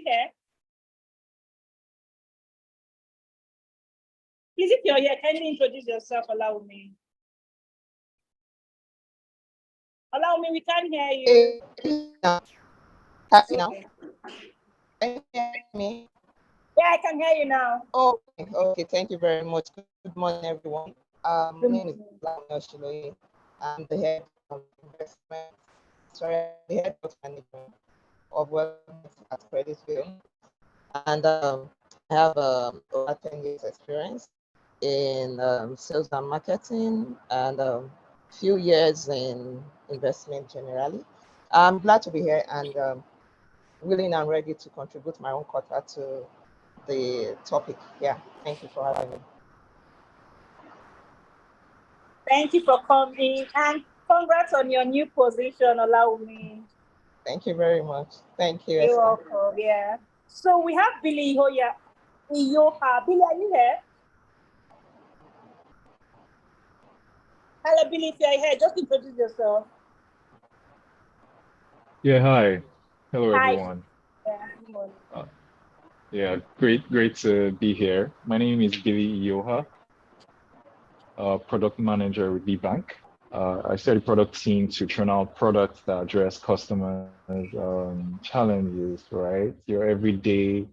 here? Please, if you're here, can you introduce yourself? Allow me. Allow me, we can't hear you. Now. Can you hear me? Yeah, I can hear you now. Okay, thank you very much. Good morning, everyone. My name is Millennial. I'm the head of investment, the head of management of wealth at Creditsville. And I have over 10 years experience in sales and marketing and few years in investment generally. I'm glad to be here and willing and ready to contribute my own quota to the topic. Yeah, thank you for having me. Thank you for coming and congrats on your new position. Allow me. Thank you very much. Thank you. You're welcome. Yeah. So we have Billy Iyoha. Billy, are you here? Hello, Billy. If you're here, just introduce yourself. Yeah, hi. Hello, Hi. everyone. Yeah, great to be here. My name is Billy Iyoha, product manager with Bank. I started product team to turn out products that address customers' challenges, right? Your everyday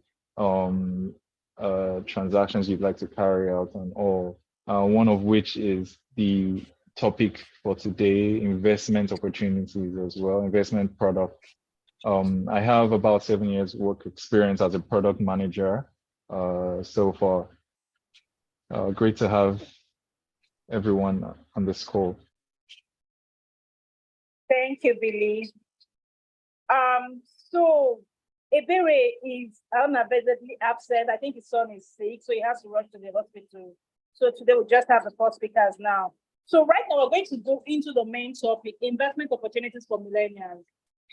transactions you'd like to carry out and all. One of which is the topic for today, investment opportunities as well, investment product. I have about 7 years work experience as a product manager so far. Great to have everyone on this call. Thank you, Billy. So Ebere is unavoidably absent. I think his son is sick, so he has to rush to the hospital. So today we just have the four speakers now. So right now we're going to go into the main topic, investment opportunities for millennials.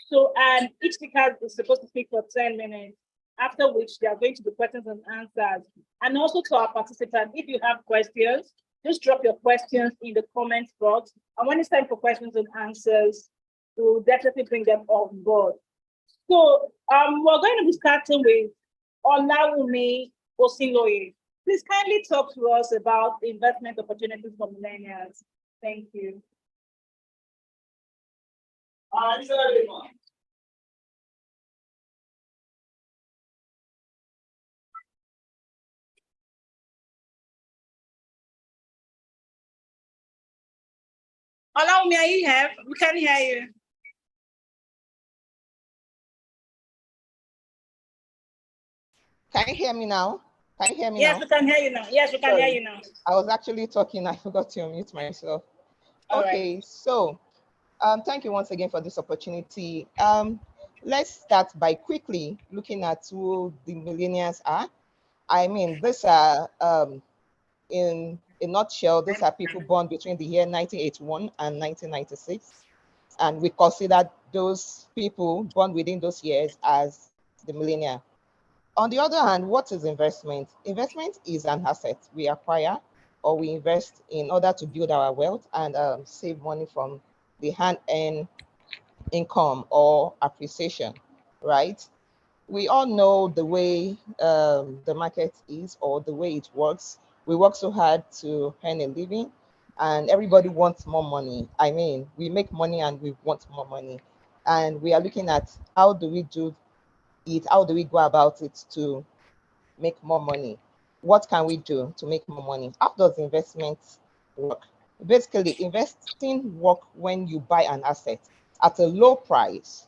So, and each speaker is supposed to speak for 10 minutes, after which there are going to be questions and answers. And also to our participants, if you have questions, just drop your questions in the comments box. And when it's time for questions and answers, we'll definitely bring them on board. So we're going to be starting with Olawumi Osiloye. Please kindly talk to us about investment opportunities for millennials. Thank you. Allow me, are you here? We can hear you. Can you hear me now? Can you hear me yes, now? We can hear you now. Yes, we can hear you now. I was actually talking. I forgot to unmute myself. Okay, right. So thank you once again for this opportunity. Let's start by quickly looking at who the millennials are. I mean, these are, in a nutshell, these are people born between the year 1981 and 1996. And we consider those people born within those years as the millennial. On the other hand, what is investment? Investment is an asset we acquire or we invest in order to build our wealth and save money from the hand-earned income or appreciation, right? We all know the way the market is or the way it works. We work so hard to earn a living and everybody wants more money. I mean, we make money and we want more money. And we are looking at how do we do it? How do we go about it to make more money? What can we do to make more money? How does investment work? Basically, investing work when you buy an asset at a low price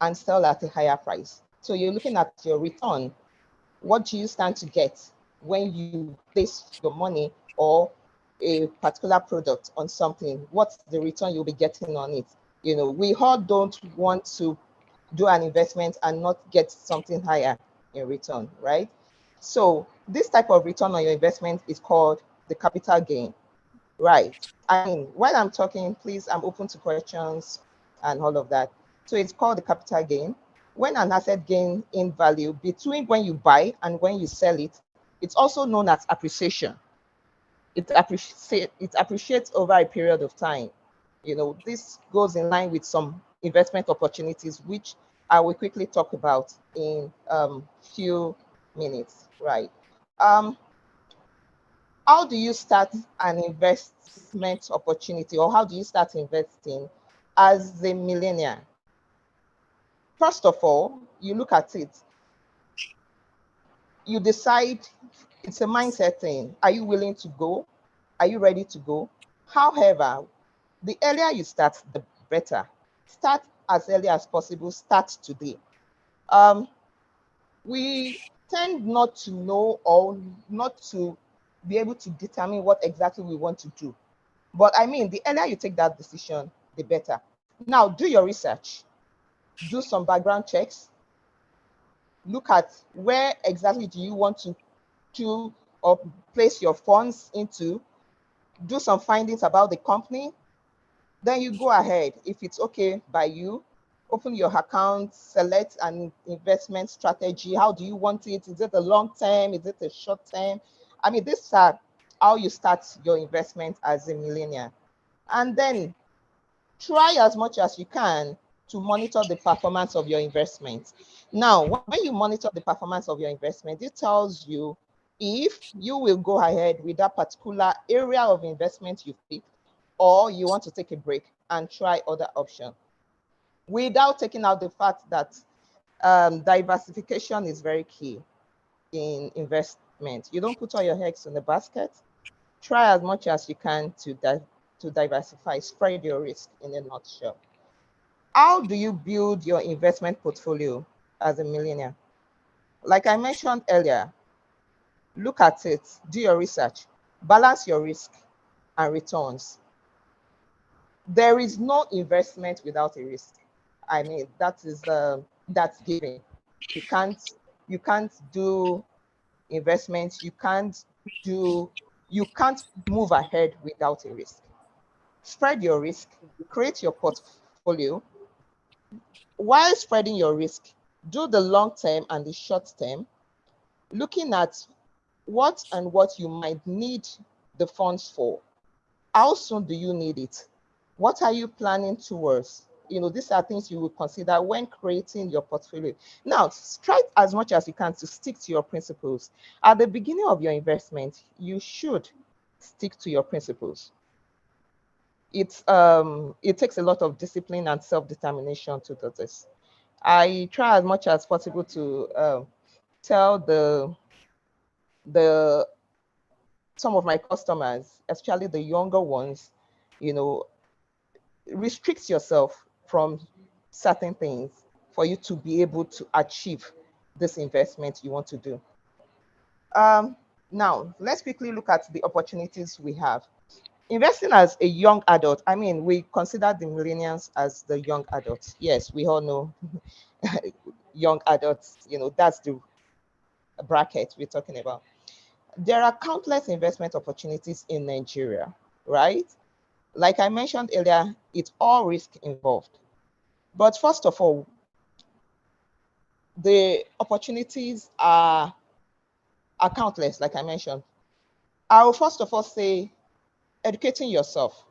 and sell at a higher price. So you're looking at your return. What do you stand to get when you place your money or a particular product on something? What's the return you'll be getting on it? You know, we all don't want to do an investment and not get something higher in return, right? So this type of return on your investment is called the capital gain, right? I mean, while I'm talking, please, I'm open to questions and all of that. So it's called the capital gain. When an asset gains in value between when you buy and when you sell it, it's also known as appreciation. It appreciates over a period of time. You know, this goes in line with some investment opportunities which I will quickly talk about in few minutes, right? How do you start an investment opportunity, or how do you start investing as a millennial? First of all, you look at it, you decide, it's a mindset thing. Are you willing to go? Are you ready to go? However, the earlier you start, the better. Start as early as possible. Start today. We tend not to know or not to be able to determine what exactly we want to do. But I mean, the earlier you take that decision, the better. Now, do your research, do some background checks, look at where exactly do you want to do or place your funds into, do some findings about the company. Then you go ahead. If it's okay by you, open your account, select an investment strategy. How do you want it? Is it a long term? Is it a short term? I mean, these are how you start your investment as a millennial. And then try as much as you can to monitor the performance of your investment. Now, when you monitor the performance of your investment, it tells you if you will go ahead with that particular area of investment you picked, or you want to take a break and try other options, without taking out the fact that diversification is very key in investment. You don't put all your eggs in the basket. Try as much as you can to diversify, spread your risk in a nutshell. How do you build your investment portfolio as a millionaire? Like I mentioned earlier, look at it, do your research, balance your risk and returns. There is no investment without a risk. I mean, that's given. You can't do investments. You can't move ahead without a risk. Spread your risk, create your portfolio. While spreading your risk, do the long term and the short term, looking at what you might need the funds for. How soon do you need it? What are you planning towards? You know, these are things you will consider when creating your portfolio. Now, try as much as you can to stick to your principles. At the beginning of your investment, you should stick to your principles. It takes a lot of discipline and self-determination to do this. I try as much as possible to tell the some of my customers, especially the younger ones, you know, restrict yourself from certain things for you to be able to achieve this investment you want to do. Now, let's quickly look at the opportunities we have. Investing as a young adult, I mean, we consider the millennials as the young adults. Yes, we all know young adults, you know, that's the bracket we're talking about. There are countless investment opportunities in Nigeria, right? Like I mentioned earlier, it's all risk involved. But first of all, the opportunities are countless, like I mentioned. I will first of all say educating yourself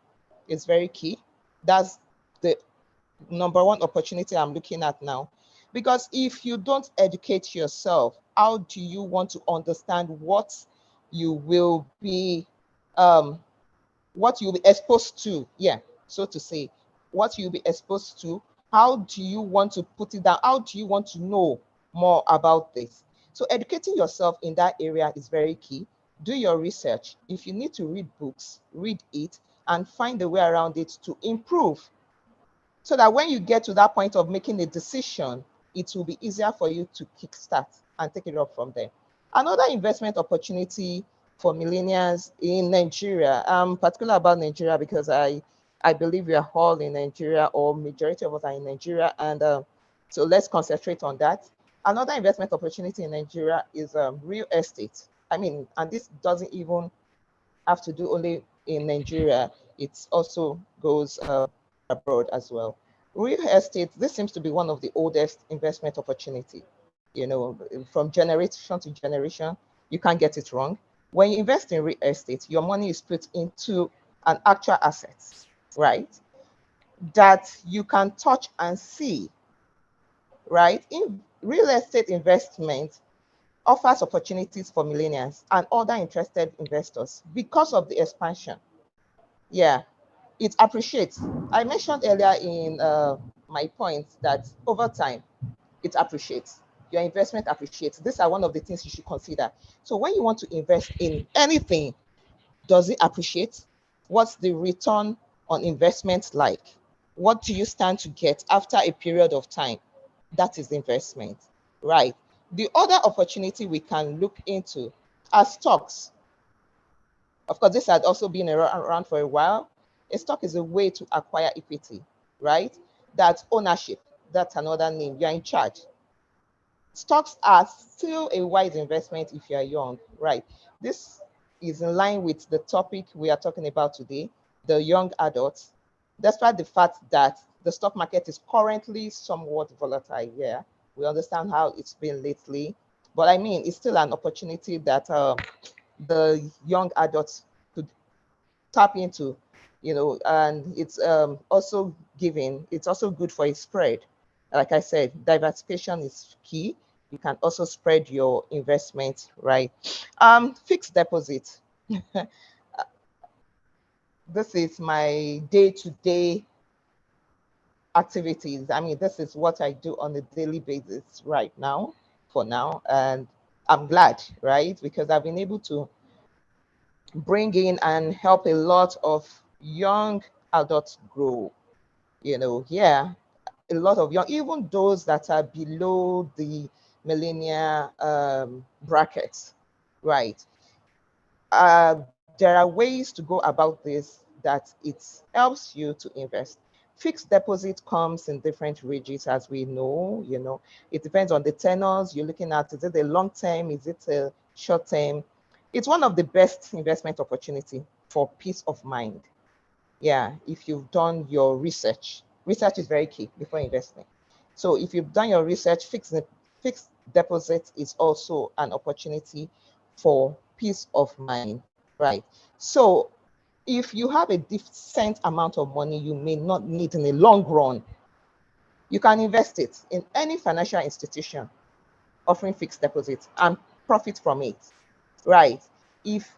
is very key. That's the number one opportunity I'm looking at now. Because if you don't educate yourself, how do you want to understand what you will be what you'll be exposed to? Yeah, so to say, what you'll be exposed to. How do you want to put it down? How do you want to know more about this? So educating yourself in that area is very key. Do your research. If you need to read books, read it and find a way around it to improve, so that when you get to that point of making a decision, it will be easier for you to kickstart and take it up from there. Another investment opportunity for millennials in Nigeria, I'm particular about Nigeria because I believe we are all in Nigeria, or majority of us are in Nigeria, and so let's concentrate on that. Another investment opportunity in Nigeria is real estate. I mean, and this doesn't even have to do only in Nigeria, it also goes abroad as well. Real estate, this seems to be one of the oldest investment opportunity. You know, from generation to generation, you can't get it wrong. When you invest in real estate, your money is put into an actual asset, right? That you can touch and see. right? In real estate investment offers opportunities for millennials and other interested investors because of the expansion. Yeah, it appreciates. I mentioned earlier in my point that over time, it appreciates. Your investment appreciates. These are one of the things you should consider. So when you want to invest in anything, does it appreciate? What's the return on investment like? What do you stand to get after a period of time? That is investment, right? The other opportunity we can look into are stocks. Of course, this had also been around for a while. A stock is a way to acquire equity, right? That's ownership. That's another name. You're in charge. Stocks are still a wise investment if you're young, right? This is in line with the topic we are talking about today, the young adults, despite the fact that the stock market is currently somewhat volatile. Yeah, we understand how it's been lately, but I mean, it's still an opportunity that the young adults could tap into, and it's also giving, it's also good for a spread. Like I said, diversification is key. You can also spread your investment, right? Fixed deposit. This is my day-to-day activities. I mean, this is what I do on a daily basis right now, for now, and I'm glad, right? Because I've been able to bring in and help a lot of young adults grow. Yeah, a lot of young, even those that are below the millennial brackets, right? There are ways to go about this that it helps you to invest. Fixed deposit comes in different ranges, as we know. It depends on the tenors you're looking at. Is it a long term? Is it a short term? It's one of the best investment opportunity for peace of mind. Yeah, if you've done your research. Research is very key before investing. So if you've done your research, fixed deposit is also an opportunity for peace of mind, right? So if you have a decent amount of money you may not need in the long run, you can invest it in any financial institution offering fixed deposits and profit from it, right? If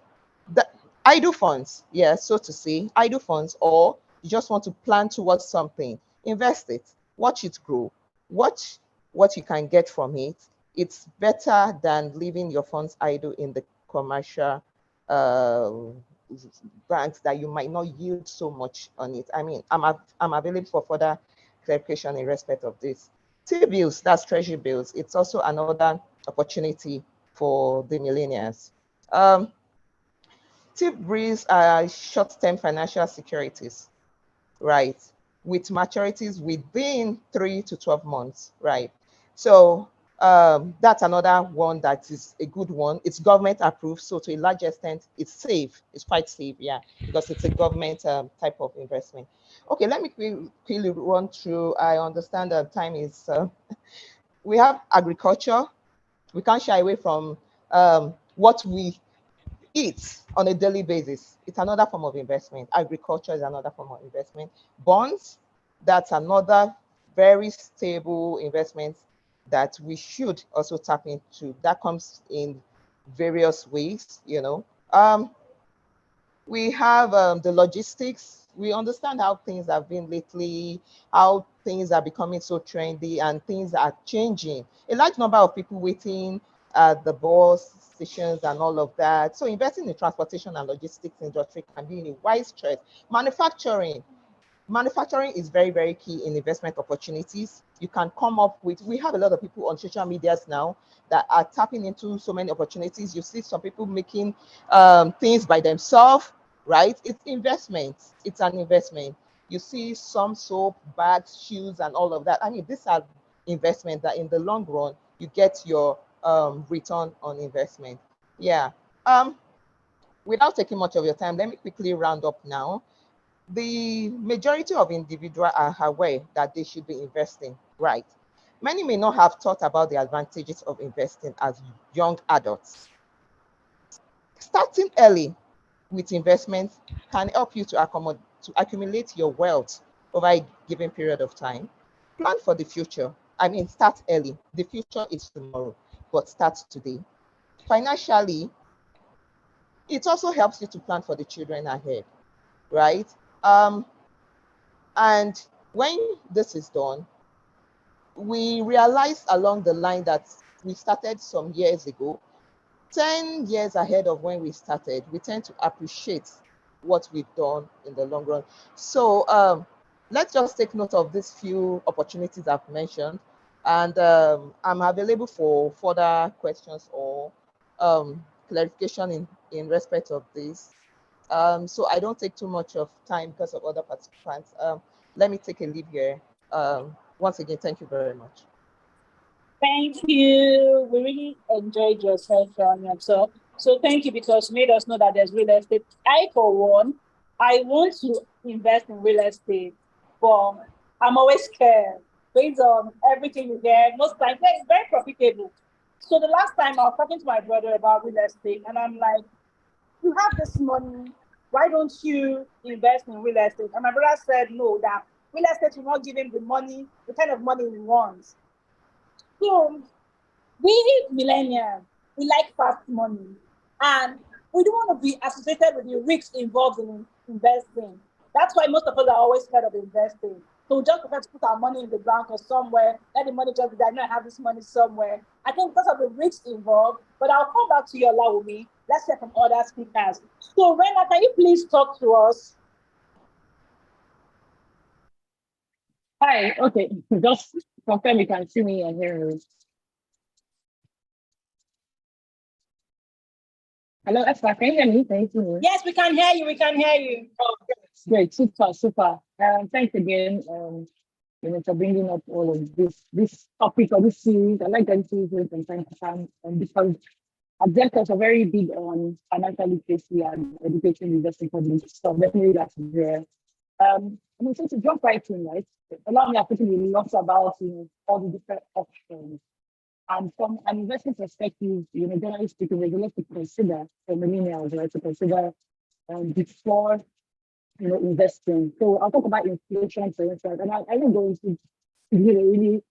the idle funds, yeah, so to say, idle funds, or you just want to plan towards something, invest it, watch it grow, watch what you can get from it. It's better than leaving your funds idle in the commercial uh, banks that you might not yield so much on it. I mean, I'm available for further clarification in respect of this. T-bills, that's treasury bills. It's also another opportunity for the millennials. Um, T-bills are short-term financial securities, right? With maturities within 3 to 12 months, right? So that's another one that is a good one. It's government approved, so to a large extent, it's safe. It's quite safe, yeah, because it's a government type of investment. Okay, let me quickly run through. I understand that time is. We have agriculture. We can't shy away from what we eat on a daily basis. It's another form of investment. Agriculture is another form of investment. Bonds, that's another very stable investment that we should also tap into. That comes in various ways. We have the logistics. We understand how things have been lately, how things are becoming so trendy and things are changing. A large number of people waiting at the bus stations and all of that. So investing in transportation and logistics industry can be a wise choice. Manufacturing is very, very key in investment opportunities. You can come up with, we have a lot of people on social medias now that are tapping into so many opportunities. You see some people making things by themselves, right? It's investment. It's an investment. You see some soap, bags, shoes, and all of that. I mean, these are investments that in the long run, you get your return on investment. Yeah. Without taking much of your time, let me quickly round up now. The majority of individuals are aware that they should be investing, right? Many may not have thought about the advantages of investing as young adults. Starting early with investments can help you to accumulate your wealth over a given period of time. Plan for the future. I mean, start early. The future is tomorrow, but start today. Financially, it also helps you to plan for the children ahead, right? And when this is done, we realized along the line that we started some years ago, 10 years ahead of when we started, we tend to appreciate what we've done in the long run. So let's just take note of these few opportunities I've mentioned, and I'm available for further questions or clarification in respect of this. So I don't take too much of time because of other participants. Let me take a leave here. Once again, thank you very much. Thank you. We really enjoyed your session. So thank you, because you made us know that there's real estate. I, for one, I want to invest in real estate, but I'm always scared based on everything you get. Most times, it's very profitable. So the last time I was talking to my brother about real estate, and I'm like, you have this money, why don't you invest in real estate? And my brother said, no, that real estate will not give him the money, the kind of money he wants. So we millennials, we like fast money, and we don't want to be associated with the risks involved in investing. That's why most of us are always scared of investing. So we just prefer to put our money in the bank or somewhere, let the money just be there. I know I have this money somewhere. I think because of the risks involved, but I'll come back to you, Olawumi. Let's hear from other speakers. So, Rena, can you please talk to us? Hi, okay, just confirm you can see me and hear me. Hello, Esther, can you hear me? Can you see me? Yes, we can hear you. We can hear you. Oh, great, super, super. Thanks again, for bringing up all of this topic or this series. I like that series from time to time, because Adjectors are very big on financial literacy and education investing public. So definitely that's there. So to jump right in, right? A lot of me are thinking a lot about all the different options. And from an investment perspective, generally speaking, we're going to consider for millennials, right? To consider before investing. So I'll talk about inflation, for instance, and I don't go into really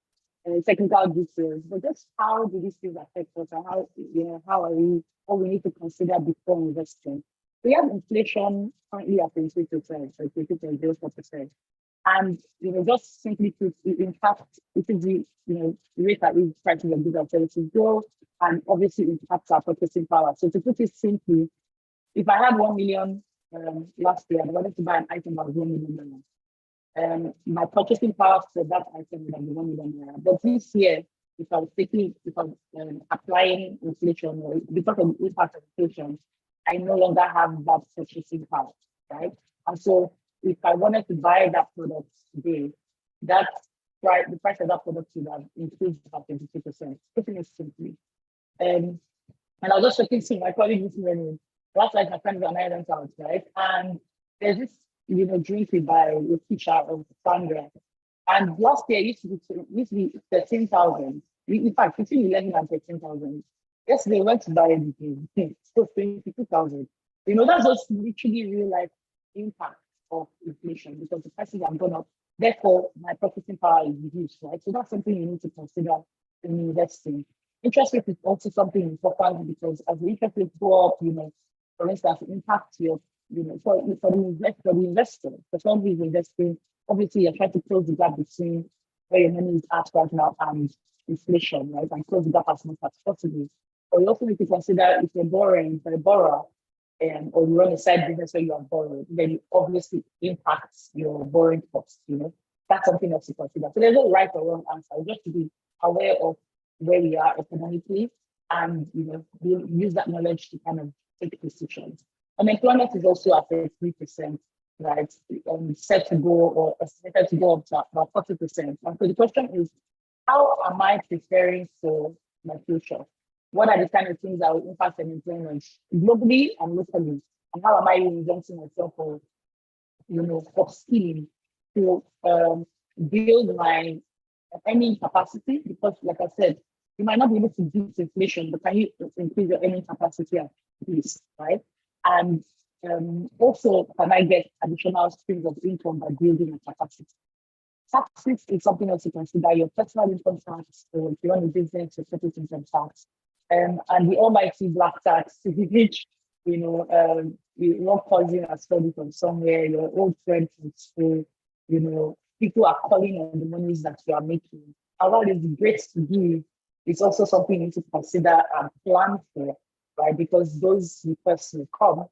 technical details, but just how do these things affect us, and how are what we need to consider before investing. We have inflation currently at 23%, so 22.04%. And just simply put, in fact, it is the rate at which prices of goods and services grow, and obviously it impacts our purchasing power. So to put it simply, if I had 1 million last year, I wanted to buy an item that was 1 million. My purchasing power for that item would have been 1 million naira. But this year, if I was applying inflation, or because of the impact of inflation, I no longer have that purchasing power, right? And so if I wanted to buy that product today, that the price of that product would have increased by 22%. Putting it simply. And I was just talking to my colleague this morning. Last night, my friends and I went out, right? And there's this, drink we buy a teacher of Sandra. And last year it used to be 13,000. In fact, between 11 and 13,000. Yesterday, we went to buy anything. So 22,000. That's just literally real life impact of inflation, because the prices have gone up. Therefore, my purchasing power is reduced, right? So that's something you need to consider in investing. Interest rate is also something important, because as the interest rates go up, for instance, it impacts your, for the investor, for someone who's investing, obviously you're trying to close the gap between where your money is at right now and inflation, right? And close the gap as much as possible. But you also need to consider, if you're borrowing for a borrower, or you run a side business where you are borrowing, then it obviously impacts your borrowing costs. That's something else to consider. So there's no right or wrong answer, just to be aware of where we are economically, and use that knowledge to kind of take decisions. Unemployment is also at 3%, right? Set to go, or estimated to go up to about 40%. And so the question is, how am I preparing for my future? What are the kind of things that will impact unemployment globally and locally? And how am I reinventing myself for, upskilling to build my earning capacity? Because, like I said, you might not be able to beat inflation, but can you increase your earning capacity at least, right? And also, can I get additional streams of income by building a capacity? Taxes is something else to consider. Your personal income tax, or if you run a business, your corporate income tax, and the almighty black tax, which your cousin has studied from somewhere, your old friend from school, people are calling on the monies that you are making. And while it's great to do, it's also something you need to consider and plan for, right? Because those requests will come.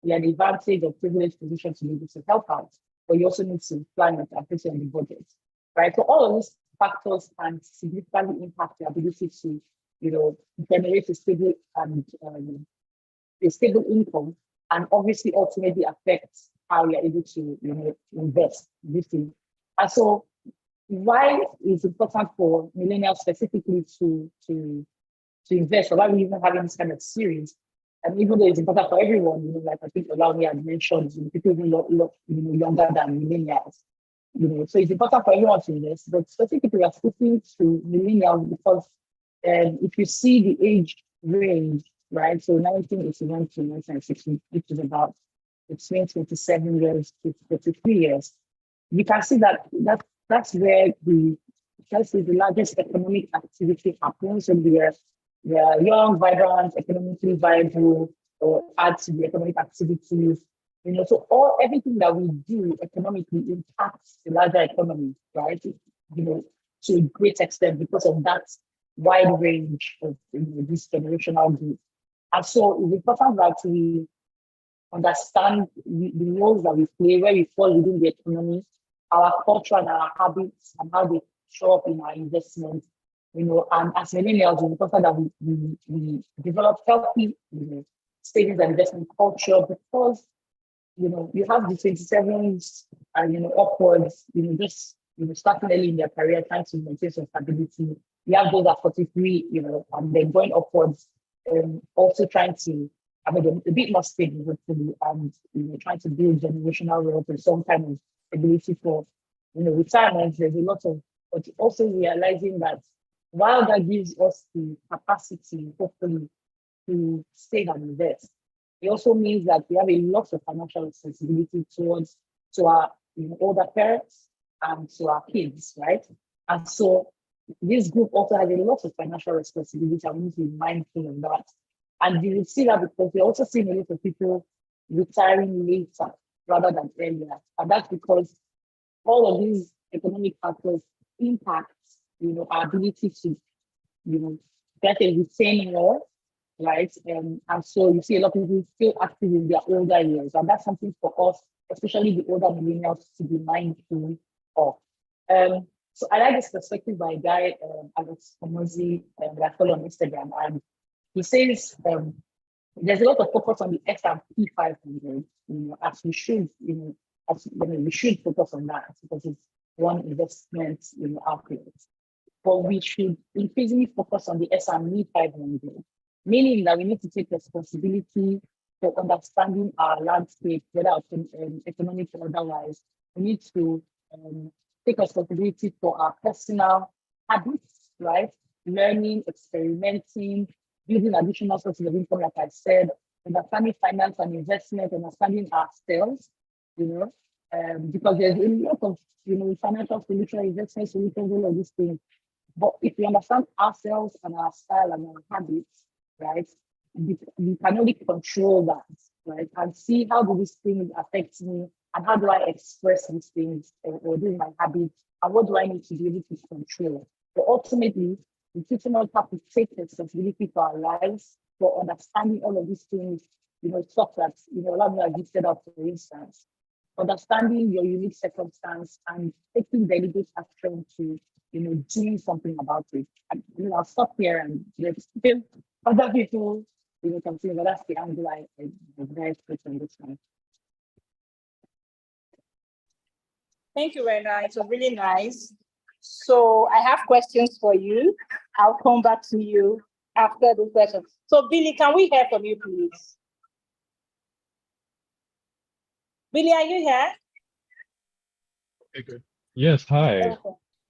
You have the advantage of privileged position to be able to help out, but you also need to plan it and put it in the budget, right? So all of these factors can significantly impact your ability to, generate a stable and a stable income, and obviously ultimately affects how you're able to, invest this thing. And so why it's important for millennials specifically to invest, or why we even having this kind of series. And even though it's important for everyone, like I think Olawumi had mentioned, people even younger than millennials. So it's important for everyone to invest, but specifically we are speaking to millennials because if you see the age range, right? So 1981 to 1960, which is about between 27 years to 33 years, you can see that's where the largest economic activity happens. So we are young, vibrant, economically viable, or add to the economic activities. So everything that we do economically impacts the larger economy, right? To a great extent because of that wide range of this generational group. And so it's important that we understand the roles that we play, where we fall within the economy, our culture and our habits, and how they show up in our investments. And as millennials, it's important that we develop healthy, savings and investment culture because, you have the 27s and, upwards, just, starting early in their career, trying to maintain some stability. You have those at 43, and then going upwards, also trying to, a bit more stable, hopefully, and, trying to build generational wealth and some kind of stability for, retirement. There's a lot of, but also realizing that while that gives us the capacity, hopefully, to save and invest, it also means that we have a lot of financial responsibility to our older parents and to our kids, right? And so this group also has a lot of financial responsibility, and we need to be mindful of that. And you will see that because we're also seeing a lot of people retiring later rather than earlier. And that's because all of these economic factors impact, our ability to, get a retain more, right? And so you see a lot of people still active in their older years. And that's something for us, especially the older millennials, to be mindful of. So I like this perspective by a guy, Alex Komozi, that I follow on Instagram. And he says there's a lot of focus on the S&P 500, as we should, we should focus on that because it's one investment, outlet. But we should increasingly focus on the S&P 500, meaning that we need to take responsibility for understanding our landscape, whether economic or otherwise. We need to take responsibility for our personal habits, right? Learning, experimenting, building additional sources of income, like I said, understanding finance and investment, understanding ourselves, because there's a lot of, financial solutions, investment solutions, all of these things. But if we understand ourselves and our style and our habits, right, we can only control that, right, and see how do these things affect me and how do I express these things or do my habits and what do I need to be able to control. But ultimately, we pretty much have to take responsibility for our lives, for understanding all of these things, stuff that, a lot of you set up, for instance, understanding your unique circumstance and taking deliberate action to, doing something about it. And, I'll stop here and let other people, continue, but that's the angle I very quick on this one. Thank you, Rena. It was really nice. So I have questions for you. I'll come back to you after the question. So Billy, can we hear from you, please? Billy, are you here? Okay, good. Yes, hi. Okay.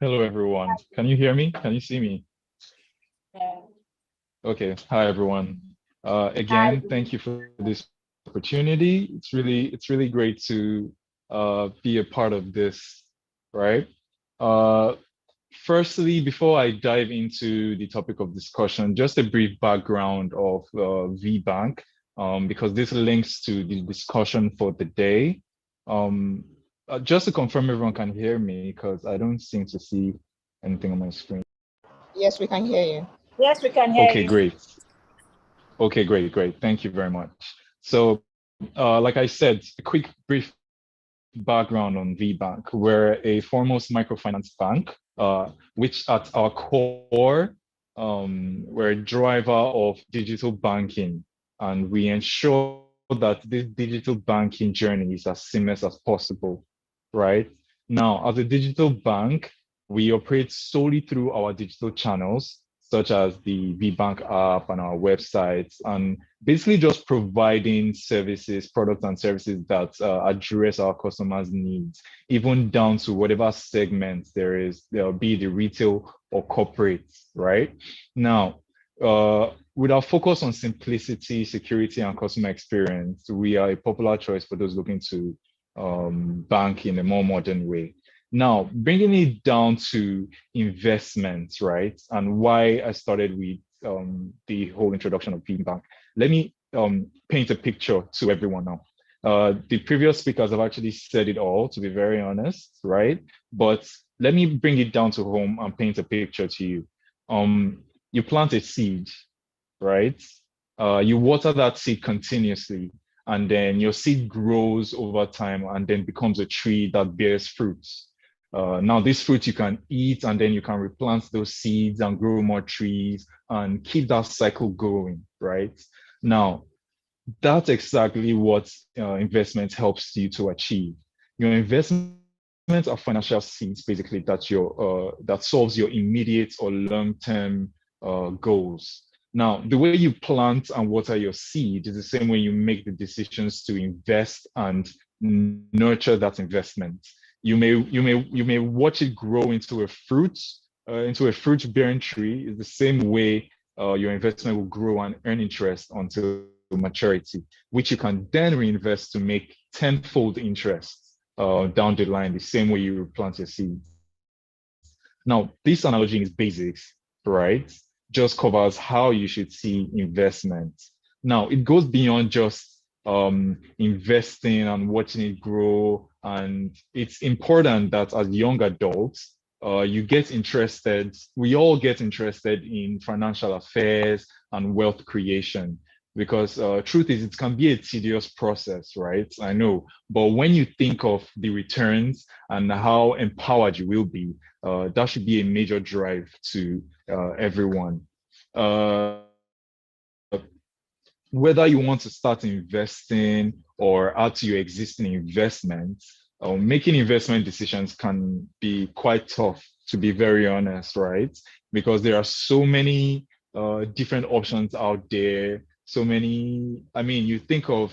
Hello, everyone. Can you hear me? Can you see me? Yeah. Okay, hi, everyone. Again, thank you for this opportunity. It's really great to be a part of this, right? Firstly, before I dive into the topic of discussion, just a brief background of VBank, because this links to the discussion for the day. Just to confirm everyone can hear me, because I don't seem to see anything on my screen. Yes, we can hear you. Yes, we can hear Okay, you. great. Okay, great. Thank you very much. So, like I said, a quick brief background on VBank. We're a foremost microfinance bank, which at our core, we're a driver of digital banking, and we ensure that this digital banking journey is as seamless as possible, right? Now, as a digital bank, we operate solely through our digital channels, such as the VBank app and our websites, and basically just providing services, products and services that address our customers' needs, even down to whatever segments there is, there'll be the retail or corporate, right? Now, with our focus on simplicity, security, and customer experience, we are a popular choice for those looking to bank in a more modern way. Now, bringing it down to investments, right? And why I started with the whole introduction of VBank. Let me paint a picture to everyone now. The previous speakers have actually said it all, to be very honest, right? But let me bring it down to home and paint a picture to you. You plant a seed, right? You water that seed continuously, and then your seed grows over time and then becomes a tree that bears fruits. Now, this fruit you can eat, and then you can replant those seeds and grow more trees and keep that cycle going, right? Now, that's exactly what investment helps you to achieve. Your investment are financial seeds, basically, that solves your immediate or long-term goals. Now, the way you plant and water your seed is the same way you make the decisions to invest and nurture that investment. You may watch it grow into a fruit-bearing tree. Is the same way your investment will grow and earn interest until maturity, which you can then reinvest to make tenfold interest down the line, the same way you plant your seeds. Now, this analogy is basics, right? Just covers how you should see investment. Now, it goes beyond just investing and watching it grow. And it's important that as young adults, you get interested, we all get interested in financial affairs and wealth creation, because truth is, it can be a tedious process, right? I know, but when you think of the returns and how empowered you will be, that should be a major drive to everyone. Whether you want to start investing or add to your existing investments, making investment decisions can be quite tough, to be very honest, right? Because there are so many different options out there. So many, I mean, you think of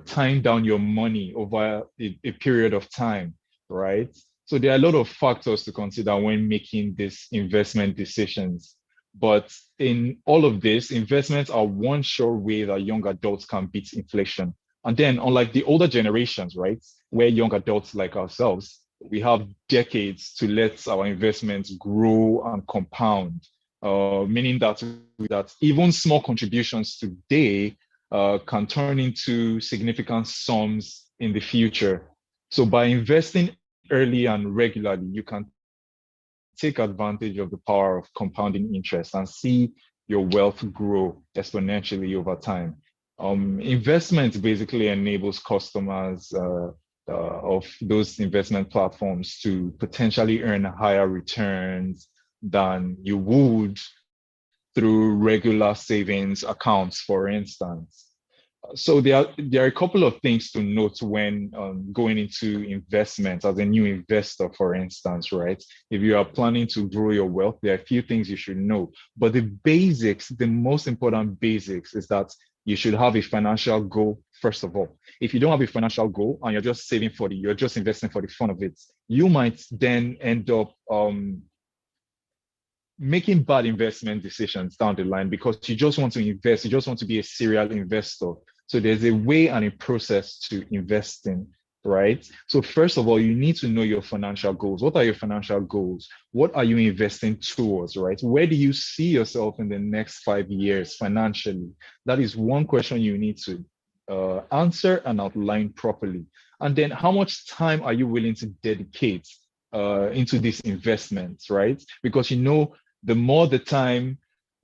tying down your money over a period of time, right? So there are a lot of factors to consider when making these investment decisions. But in all of this, investments are one sure way that young adults can beat inflation. And then, unlike the older generations, right, where young adults like ourselves, we have decades to let our investments grow and compound, meaning that even small contributions today can turn into significant sums in the future. So by investing early and regularly, you can take advantage of the power of compounding interest and see your wealth grow exponentially over time. Investment basically enables customers of those investment platforms to potentially earn higher returns than you would through regular savings accounts, for instance. So there are a couple of things to note when going into investment as a new investor, for instance, right? If you are planning to grow your wealth, there are a few things you should know. But the basics, the most important basics, is that you should have a financial goal, first of all. If you don't have a financial goal and you're just you're just investing for the fun of it, you might then end up making bad investment decisions down the line because you just want to invest, you just want to be a serial investor. So there's a way and a process to investing. right? So first of all, you need to know your financial goals. What are your financial goals? What are you investing towards, right? Where do you see yourself in the next 5 years financially? That is one question you need to answer and outline properly. And then how much time are you willing to dedicate into these investments, right? Because the more the time,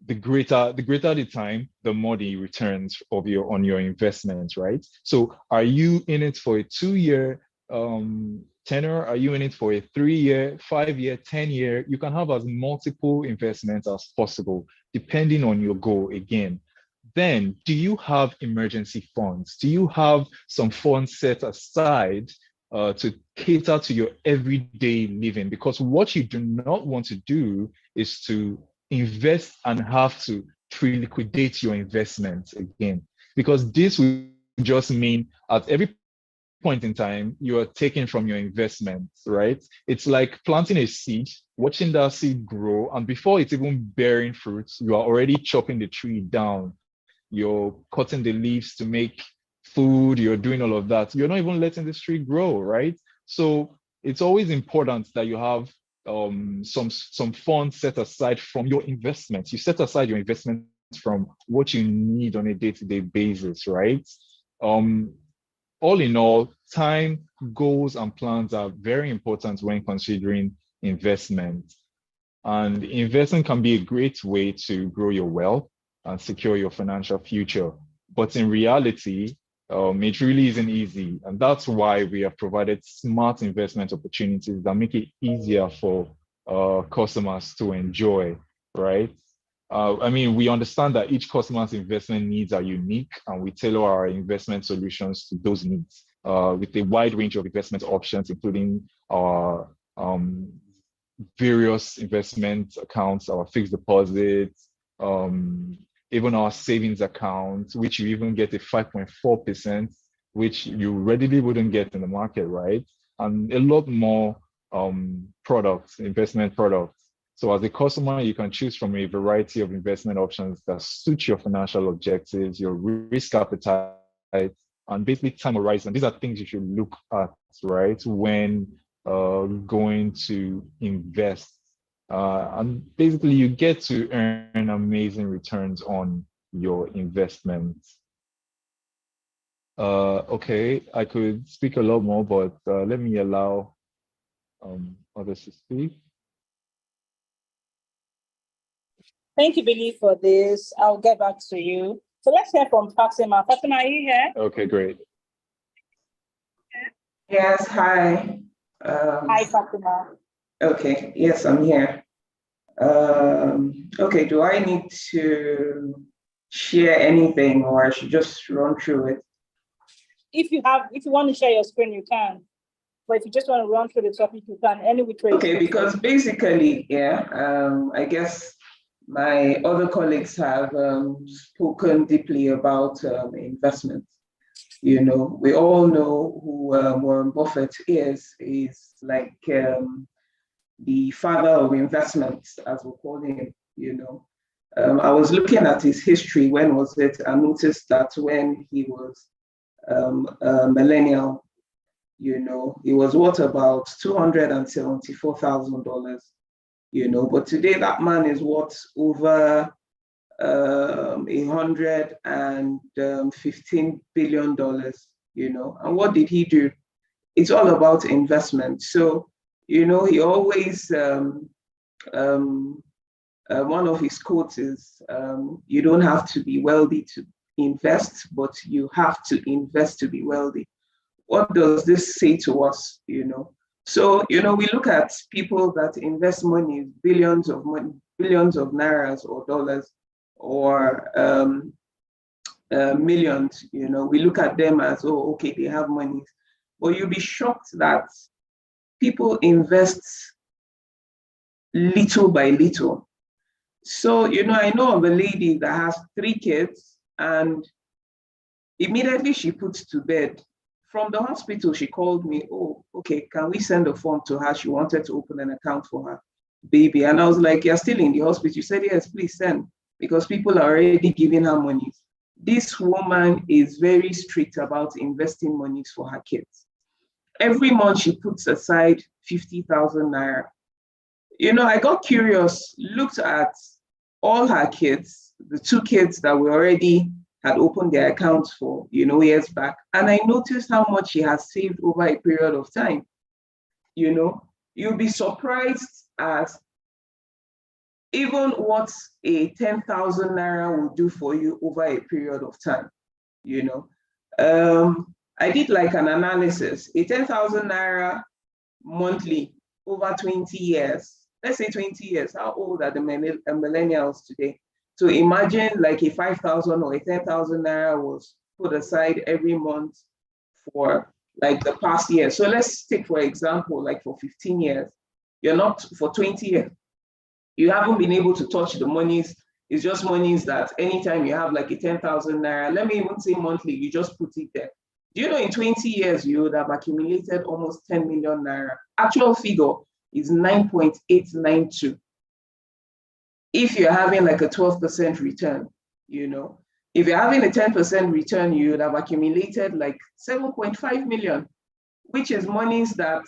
the greater the time, the more the returns on your investments, right? So are you in it for a 2 year tenor? Are you in it for a 3 year, 5 year, 10 year? You can have as multiple investments as possible, depending on your goal again. Then, do you have emergency funds? Do you have some funds set aside to cater to your everyday living? Because what you do not want to do is to invest and have to pre-liquidate your investments again, because this will just mean at every point in time you are taking from your investments, right? It's like planting a seed, watching that seed grow, and before it's even bearing fruits, you are already chopping the tree down. You're cutting the leaves to make food, you're doing all of that. You're not even letting the tree grow, right? So it's always important that you have some funds set aside from your investments. You set aside your investments from what you need on a day-to-day basis, right? Um, all in all, time, goals, and plans are very important when considering investment. And investing can be a great way to grow your wealth and secure your financial future. But in reality, it really isn't easy. And that's why we have provided smart investment opportunities that make it easier for customers to enjoy, right? I mean, we understand that each customer's investment needs are unique, and we tailor our investment solutions to those needs with a wide range of investment options, including our various investment accounts, our fixed deposits, even our savings accounts, which you even get a 5.4%, which you readily wouldn't get in the market, right? And a lot more products, investment products. So as a customer, you can choose from a variety of investment options that suit your financial objectives, your risk appetite, and basically time horizon. These are things you should look at, right, when going to invest. And basically, you get to earn amazing returns on your investments. Okay, I could speak a lot more, but let me allow others to speak. Thank you, Billy, for this. I'll get back to you. So let's hear from Fatima. Fatima, are you here? Okay, great. Yes, hi. Hi, Fatima. Okay, yes, I'm here. Okay, do I need to share anything or I should just run through it? If you want to share your screen, you can. But if you just want to run through the topic, you can. Any which way. Okay, because basically, I guess my other colleagues have spoken deeply about investments. You know, we all know who Warren Buffett is. He's like the father of investments, as we call him, you know. I was looking at his history, when was it? I noticed that when he was a millennial, you know, he was worth about $274,000, you know, but today that man is worth over $115 billion, you know. And what did he do? It's all about investment. So, you know, he always, one of his quotes is, you don't have to be wealthy to invest, but you have to invest to be wealthy. What does this say to us, you know? So, you know, we look at people that invest money, billions of nairas or dollars, or millions, you know. We look at them as, oh, okay, they have money. But you'll be shocked that people invest little by little. So, you know, I know of a lady that has 3 kids, and immediately she puts to bed. From the hospital, she called me, oh, okay, can we send a form to her? She wanted to open an account for her baby. And I was like, you're still in the hospital? She said, yes, please send, because people are already giving her money. This woman is very strict about investing money for her kids. every month she puts aside 50,000 naira. You know, I got curious, looked at all her kids, the two kids that we already had opened their accounts for, you know, years back. And I noticed how much she has saved over a period of time. You know, you'll be surprised at even what a 10,000 naira will do for you over a period of time. You know, I did like an analysis. A 10,000 naira monthly over 20 years, let's say 20 years, how old are the millennials today? So imagine like a 5,000 or a 10,000 naira was put aside every month for like the past year. So let's take, for example, like for 15 years, you're not, for 20 years, you haven't been able to touch the monies. It's just monies that anytime you have like a 10,000 naira, let me even say monthly, you just put it there. Do you know in 20 years, you would have accumulated almost 10 million naira. Actual figure is 9.892. If you're having like a 12% return, you know, if you're having a 10% return, you would have accumulated like 7.5 million, which is monies that,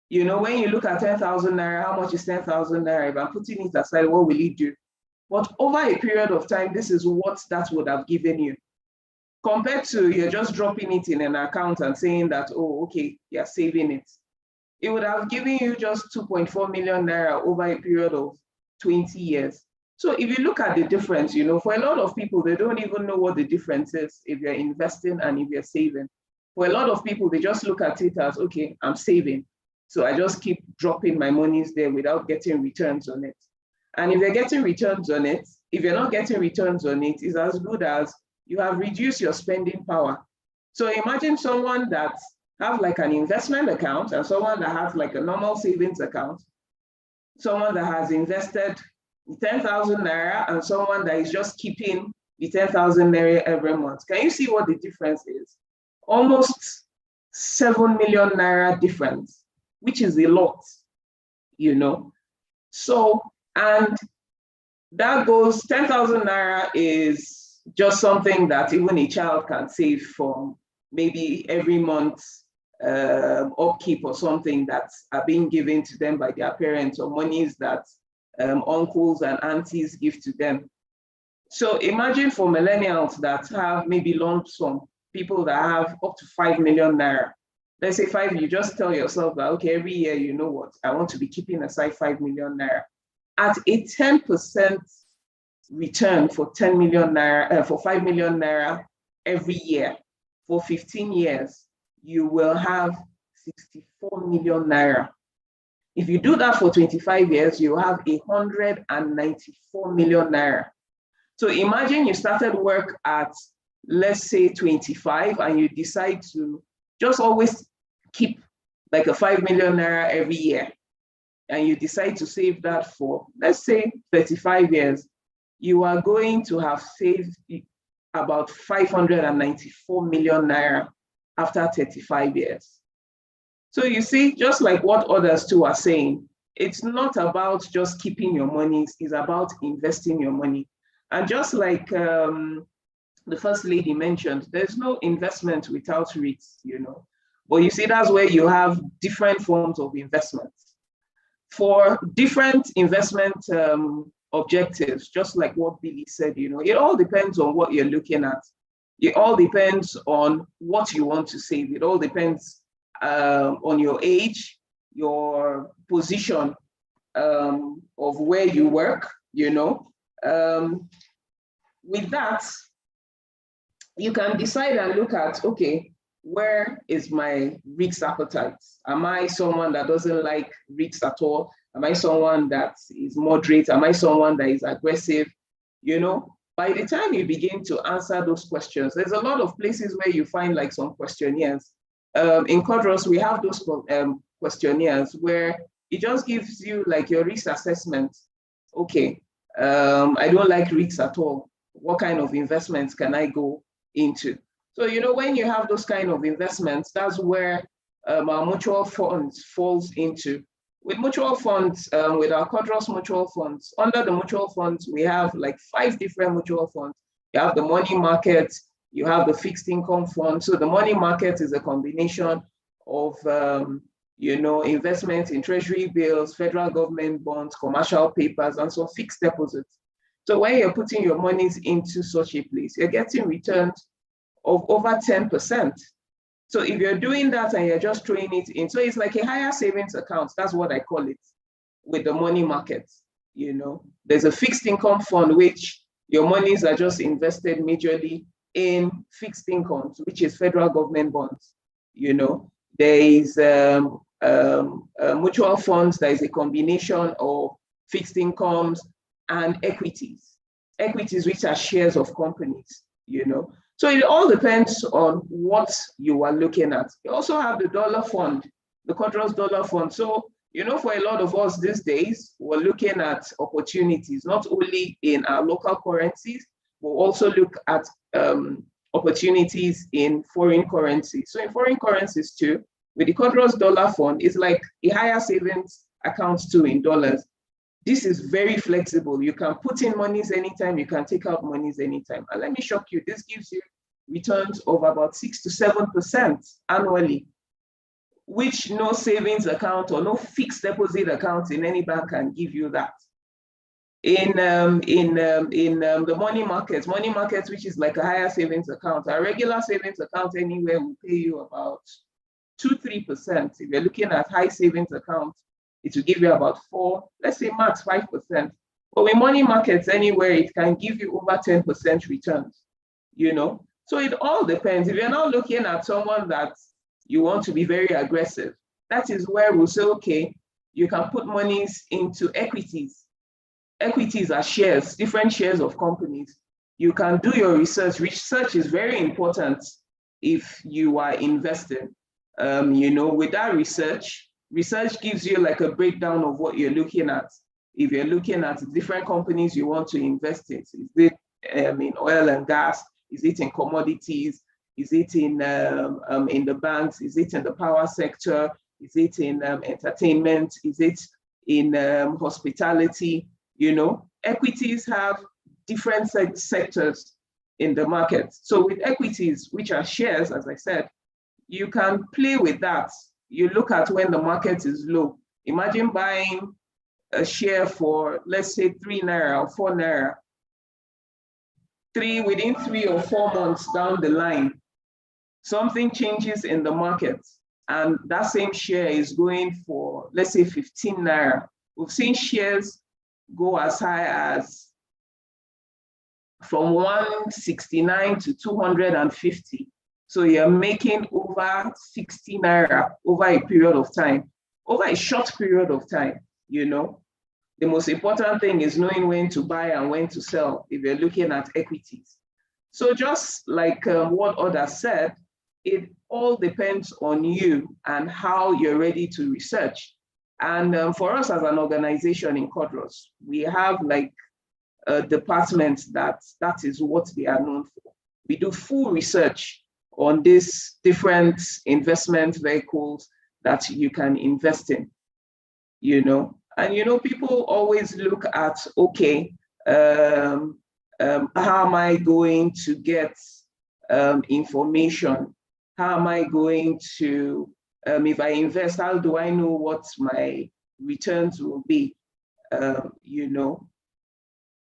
you know, when you look at 10,000 naira, how much is 10,000 naira? If I'm putting it aside, what will it do? But over a period of time, this is what that would have given you. Compared to you're just dropping it in an account and saying that, oh, okay, you're saving it. It would have given you just 2.4 million naira over a period of 20 years. So if you look at the difference, you know, for a lot of people, they don't even know what the difference is if you're investing and if you're saving. For a lot of people, they just look at it as, okay, I'm saving. So I just keep dropping my monies there without getting returns on it. And if you're getting returns on it, if you're not getting returns on it, it's as good as you have reduced your spending power. So imagine someone that have like an investment account and someone that has like a normal savings account, someone that has invested 10,000 naira and someone that is just keeping the 10,000 naira every month. Can you see what the difference is? Almost 7 million naira difference, which is a lot, you know. So, and that goes, 10,000 naira is just something that even a child can save from maybe every month upkeep or something that are being given to them by their parents, or monies that uncles and aunties give to them. So imagine for millennials that have maybe lump sum, people that have up to 5 million naira. Let's say 5, you just tell yourself that, okay, every year, you know what, I want to be keeping aside 5 million naira. At a 10% return for 10 million naira, for 5 million naira every year for 15 years, you will have 64 million naira. If you do that for 25 years, you have 194 million naira. So imagine you started work at, let's say 25, and you decide to just always keep like a 5 million naira every year, and you decide to save that for, let's say 35 years, you are going to have saved about 594 million naira after 35 years. So you see, just like what others too are saying, it's not about just keeping your money, it's about investing your money. And just like the First Lady mentioned, there's no investment without risks, you know. But you see, that's where you have different forms of investments. For different investment objectives, just like what Billy said, you know, it all depends on what you're looking at. It all depends on what you want to save. It all depends on your age, your position of where you work, you know. With that, you can decide and look at, okay, where is my risk appetite? Am I someone that doesn't like risks at all? Am I someone that is moderate? Am I someone that is aggressive? You know, by the time you begin to answer those questions, there's a lot of places where you find like some questionnaires. In Codros, we have those questionnaires where it just gives you like your risk assessment. Okay, I don't like risks at all. What kind of investments can I go into? So, you know, when you have those kind of investments, that's where our mutual funds falls into. With mutual funds, with our Codros mutual funds, under the mutual funds, we have like 5 different mutual funds. You have the money market, you have the fixed income fund. So the money market is a combination of investments in treasury bills, federal government bonds, commercial papers, and some fixed deposits. So when you're putting your monies into such a place, you're getting returns of over 10%. So if you're doing that and you're just throwing it in, so it's like a higher savings account. That's what I call it with the money market. There's a fixed income fund, which your monies are just invested majorly in fixed incomes, which is federal government bonds. There is mutual funds. There is a combination of fixed incomes and equities, which are shares of companies. So it all depends on what you are looking at. You also have the dollar fund, the Controls Dollar Fund. So, for a lot of us these days, we're looking at opportunities, not only in our local currencies, we'll also look at opportunities in foreign currencies. So in foreign currencies too, with the Controls Dollar Fund, it's like a higher savings account too in dollars. This is very flexible. You can put in monies anytime, you can take out monies anytime. And let me shock you, this gives you returns of about 6 to 7% annually, which no savings account or no fixed deposit account in any bank can give you that. In the money markets, which is like a higher savings account, a regular savings account anywhere will pay you about 2-3%. If you're looking at high savings accounts, it will give you about 4, let's say max 5%. But with money markets anywhere, it can give you over 10% returns, So it all depends. If you're not looking at someone that you want to be very aggressive, that is where we'll say, okay, you can put monies into equities. Equities are shares, different shares of companies. You can do your research. Research is very important if you are investing. With that research gives you like a breakdown of what you're looking at. If you're looking at different companies you want to invest in, is it in oil and gas? Is it in commodities? Is it in the banks? Is it in the power sector? Is it in entertainment? Is it in hospitality? Equities have different sectors in the market. So with equities, which are shares, as I said, you can play with that. You look at when the market is low. Imagine buying a share for, let's say, 3 naira or 4 naira. Within 3 or 4 months down the line, something changes in the market and that same share is going for, let's say, 15 naira. We've seen shares go as high as from 169 to 250. So you're making over 60 naira over a period of time, over a short period of time. The most important thing is knowing when to buy and when to sell if you're looking at equities. So just like what others said, it all depends on you and how you're ready to research. And for us as an organization in Codros, we have like a department that is what they are known for. We do full research on these different investment vehicles that you can invest in, And, people always look at, okay, how am I going to get information? How am I going to, if I invest, how do I know what my returns will be?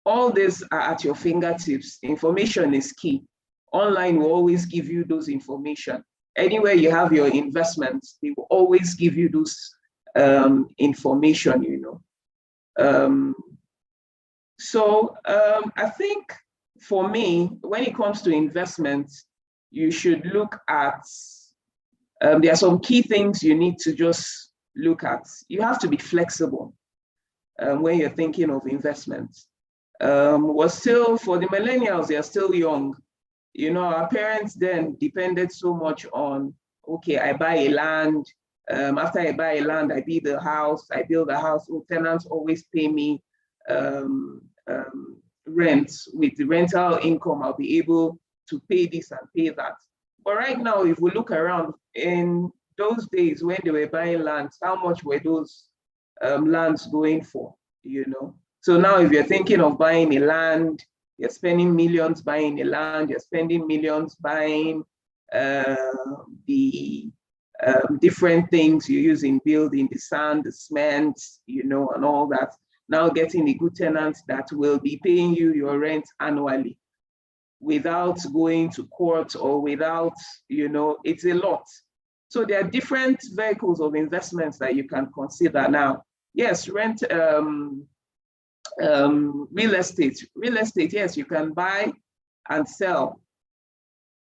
All these are at your fingertips. Information is key. Online will always give you those information. Anywhere you have your investments, they will always give you those information, I think for me, when it comes to investments, you should look at, there are some key things you need to just look at. You have to be flexible when you're thinking of investments. Still, for the millennials, they're still young. Our parents then depended so much on, okay, I buy a land. After I buy a land, I build a house. Oh, tenants always pay me rent. With the rental income, I'll be able to pay this and pay that. But right now, if we look around, in those days when they were buying lands, how much were those lands going for? So now if you're thinking of buying a land, you're spending millions buying a land, you're spending millions buying the different things you use in building, the sand, the cement, you know, and all that. Now getting a good tenant that will be paying you your rent annually without going to court or without, you know, it's a lot. So there are different vehicles of investments that you can consider now. Yes, rent, real estate. Real estate, yes, you can buy and sell.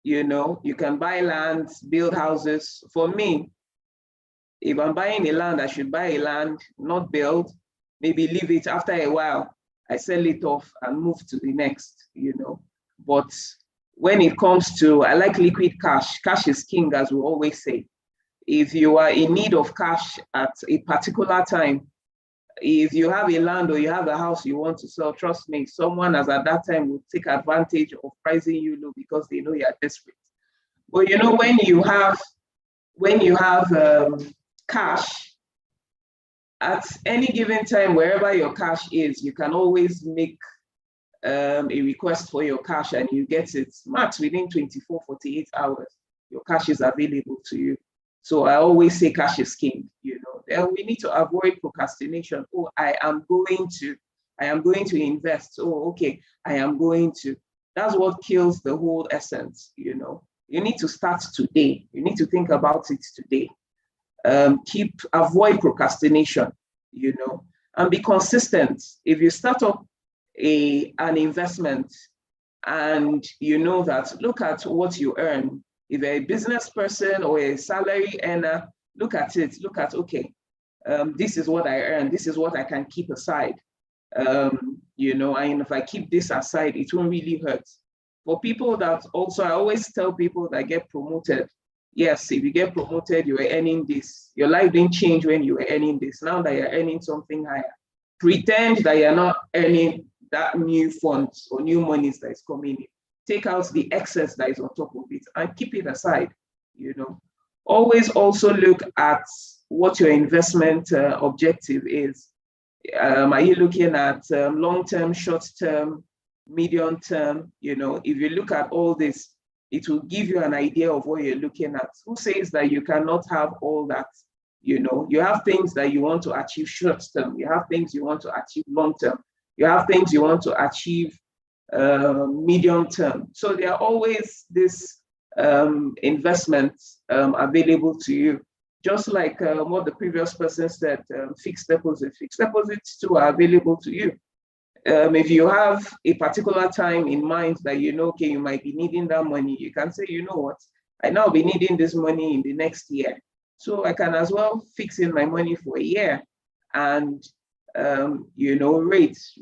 You know, you can buy land, build houses. For me, if I'm buying a land, I should buy a land, not build, maybe leave it after a while. I sell it off and move to the next, you know. But when it comes to, I like liquid cash. Cash is king, as we always say. If you are in need of cash at a particular time, if you have a land or you have a house you want to sell, trust me, someone as at that time will take advantage of pricing you low because they know you are desperate. But you know, when you have cash, at any given time, wherever your cash is, you can always make a request for your cash and you get it. Max, within 24, 48 hours, your cash is available to you. So I always say cash is king, you know. Then we need to avoid procrastination. Oh, I am going to invest. Oh, okay, I am going to. That's what kills the whole essence, you know. You need to start today. You need to think about it today. Avoid procrastination, you know, and be consistent. If you start up an investment and you know that, look at what you earn. If you're a business person or a salary earner, look at it. Look at, okay, this is what I earn. This is what I can keep aside. You know, and if I keep this aside, it won't really hurt. For people that also, I always tell people that get promoted, yes, if you get promoted, you are earning this. Your life didn't change when you were earning this. Now that you're earning something higher, pretend that you're not earning that new funds or new monies that is coming in. Take out the excess that is on top of it and keep it aside, you know. Always also look at what your investment objective is. Are you looking at long-term, short-term, medium-term? You know, if you look at all this, it will give you an idea of what you're looking at. Who says that you cannot have all that? You know, you have things that you want to achieve short-term. You have things you want to achieve long-term. You have things you want to achieve medium term. So there are always these investments available to you. Just like what the previous person said, fixed deposits. Fixed deposits too are available to you. If you have a particular time in mind that you know, okay, you might be needing that money, you can say, you know what, I now be needing this money in the next year. So I can as well fix in my money for a year. And you know, rates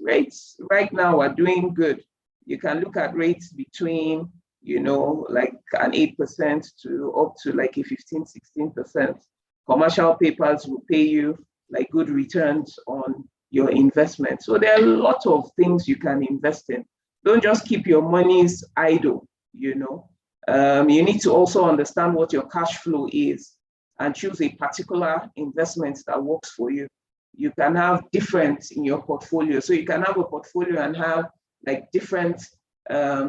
right now are doing good. You can look at rates between, you know, like an 8% to up to like a 15, 16%. Commercial papers will pay you like good returns on your investment. So there are a lot of things you can invest in. Don't just keep your monies idle, you know. You need to also understand what your cash flow is and choose a particular investment that works for you. You can have different in your portfolio. So you can have a portfolio and have like different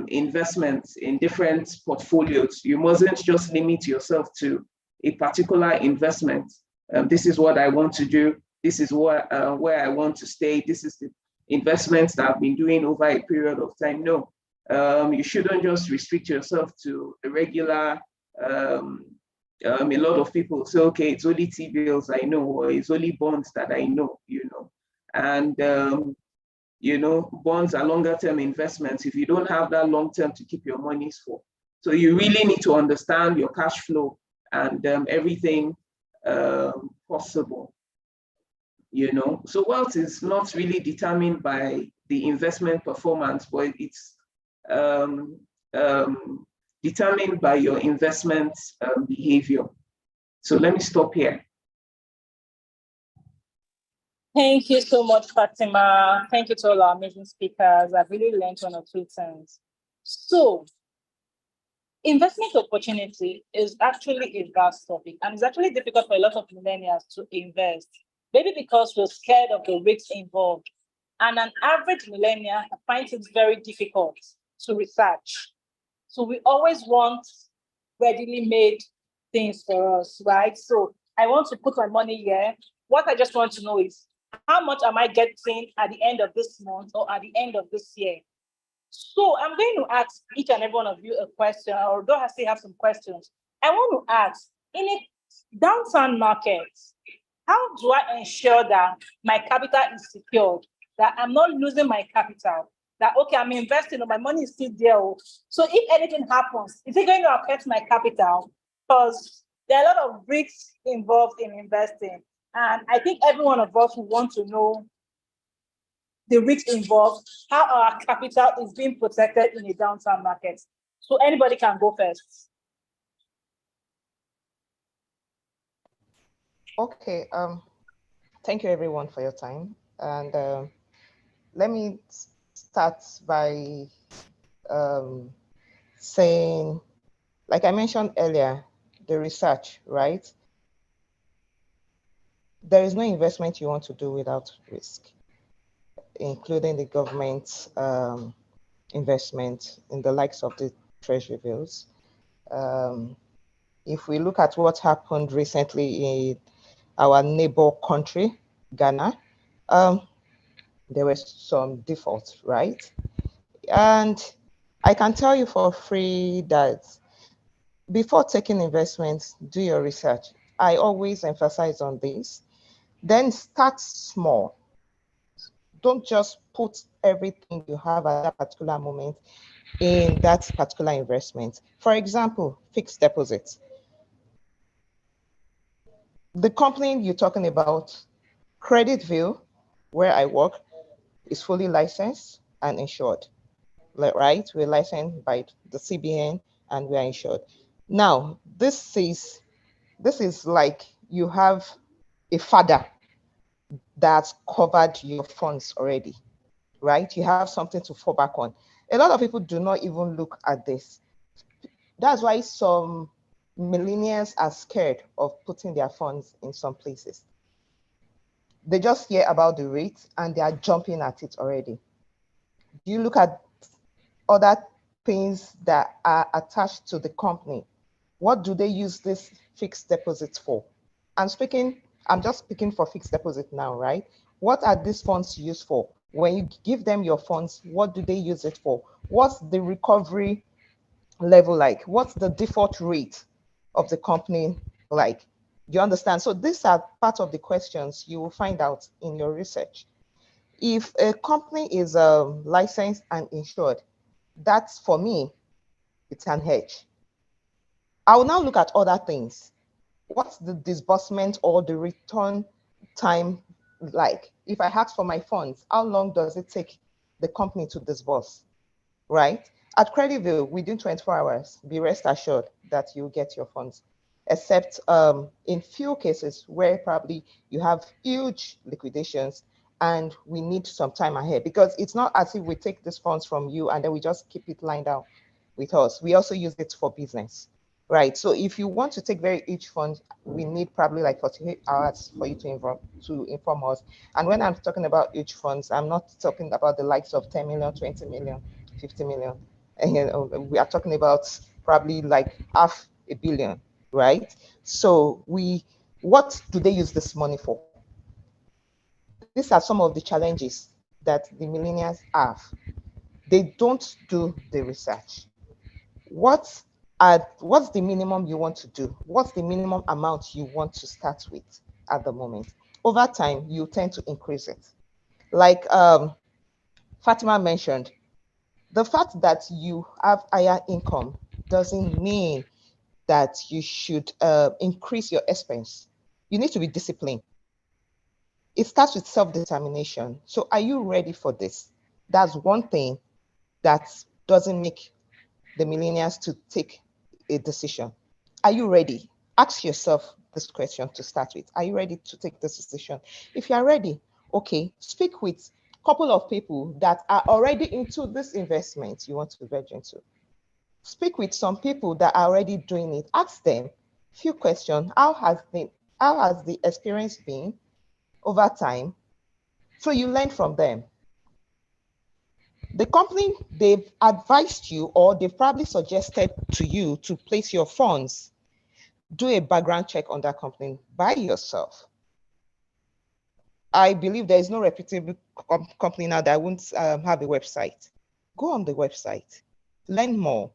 investments in different portfolios. You mustn't just limit yourself to a particular investment. This is what I want to do. This is what where I want to stay. This is the investments that I've been doing over a period of time. No, you shouldn't just restrict yourself to the regular. A lot of people say, okay, it's only T-bills I know, or it's only bonds that I know, you know. And you know, bonds are longer term investments if you don't have that long term to keep your monies for. So you really need to understand your cash flow and everything possible, you know. So wealth is not really determined by the investment performance, but it's determined by your investment behavior. So let me stop here. Thank you so much, Fatima. Thank you to all our amazing speakers. I've really learned one or two things. So, investment opportunity is actually a vast topic, and it's actually difficult for a lot of millennials to invest, maybe because we're scared of the risks involved. And an average millennial finds it very difficult to research. So we always want readily made things for us, right? So I want to put my money here. What I just want to know is how much am I getting at the end of this month or at the end of this year? So I'm going to ask each and every one of you a question, although I still have some questions. I want to ask, in a downtown market, how do I ensure that my capital is secured, that I'm not losing my capital, that, okay, I'm investing, my money is still there. So if anything happens, is it going to affect my capital? Because there are a lot of risks involved in investing. And I think every one of us would want to know the risk involved, how our capital is being protected in a downtown market. So anybody can go first. Okay. Thank you everyone for your time. And let me start by saying, like I mentioned earlier, the research, right? There is no investment you want to do without risk, including the government investment in the likes of the treasury bills. If we look at what happened recently in our neighbor country, Ghana, there were some defaults, right? And I can tell you for free that before taking investments, do your research. I always emphasize on this. Then start small. Don't just put everything you have at that particular moment in that particular investment. For example, fixed deposits. The company you're talking about, Creditview, where I work, is fully licensed and insured, right? We're licensed by the CBN and we are insured. Now, this is like you have a father that's covered your funds already, right? You have something to fall back on. A lot of people do not even look at this. That's why some millennials are scared of putting their funds in some places. They just hear about the rate and they are jumping at it already. Do you look at other things that are attached to the company? What do they use this fixed deposits for? I'm just speaking for fixed deposit now, right? What are these funds used for? When you give them your funds, what do they use it for? What's the recovery level like? What's the default rate of the company like? Do you understand? So these are part of the questions you will find out in your research. If a company is licensed and insured, that's for me, it's an hedge. I will now look at other things. What's the disbursement or the return time like? If I ask for my funds, how long does it take the company to disburse, right? At Creditview, within 24 hours, be rest assured that you'll get your funds, except in few cases where probably you have huge liquidations and we need some time ahead, because it's not as if we take these funds from you and then we just keep it lying down with us. We also use it for business, right? So if you want to take very huge funds, we need probably like 48 hours for you to inform us. And when I'm talking about huge funds, I'm not talking about the likes of 10 million, 20 million, 50 million. And we are talking about probably like $500 million, right? So what do they use this money for? These are some of the challenges that the millennials have. They don't do the research. What's the minimum you want to do? What's the minimum amount you want to start with at the moment? Over time, you tend to increase it. Like Fatima mentioned, the fact that you have higher income doesn't mean that you should increase your expense. You need to be disciplined. It starts with self-determination. So are you ready for this? That's one thing that doesn't make the millennials to take a decision. Are you ready? Ask yourself this question to start with. Are you ready to take this decision? If you are ready, okay, speak with a couple of people that are already into this investment you want to venture into. Speak with some people that are already doing it. Ask them few questions. How has the experience been over time? So you learn from them. The company, they've advised you or they've probably suggested to you to place your funds. do a background check on that company by yourself. I believe there is no reputable company now that won't have a website. Go on the website, learn more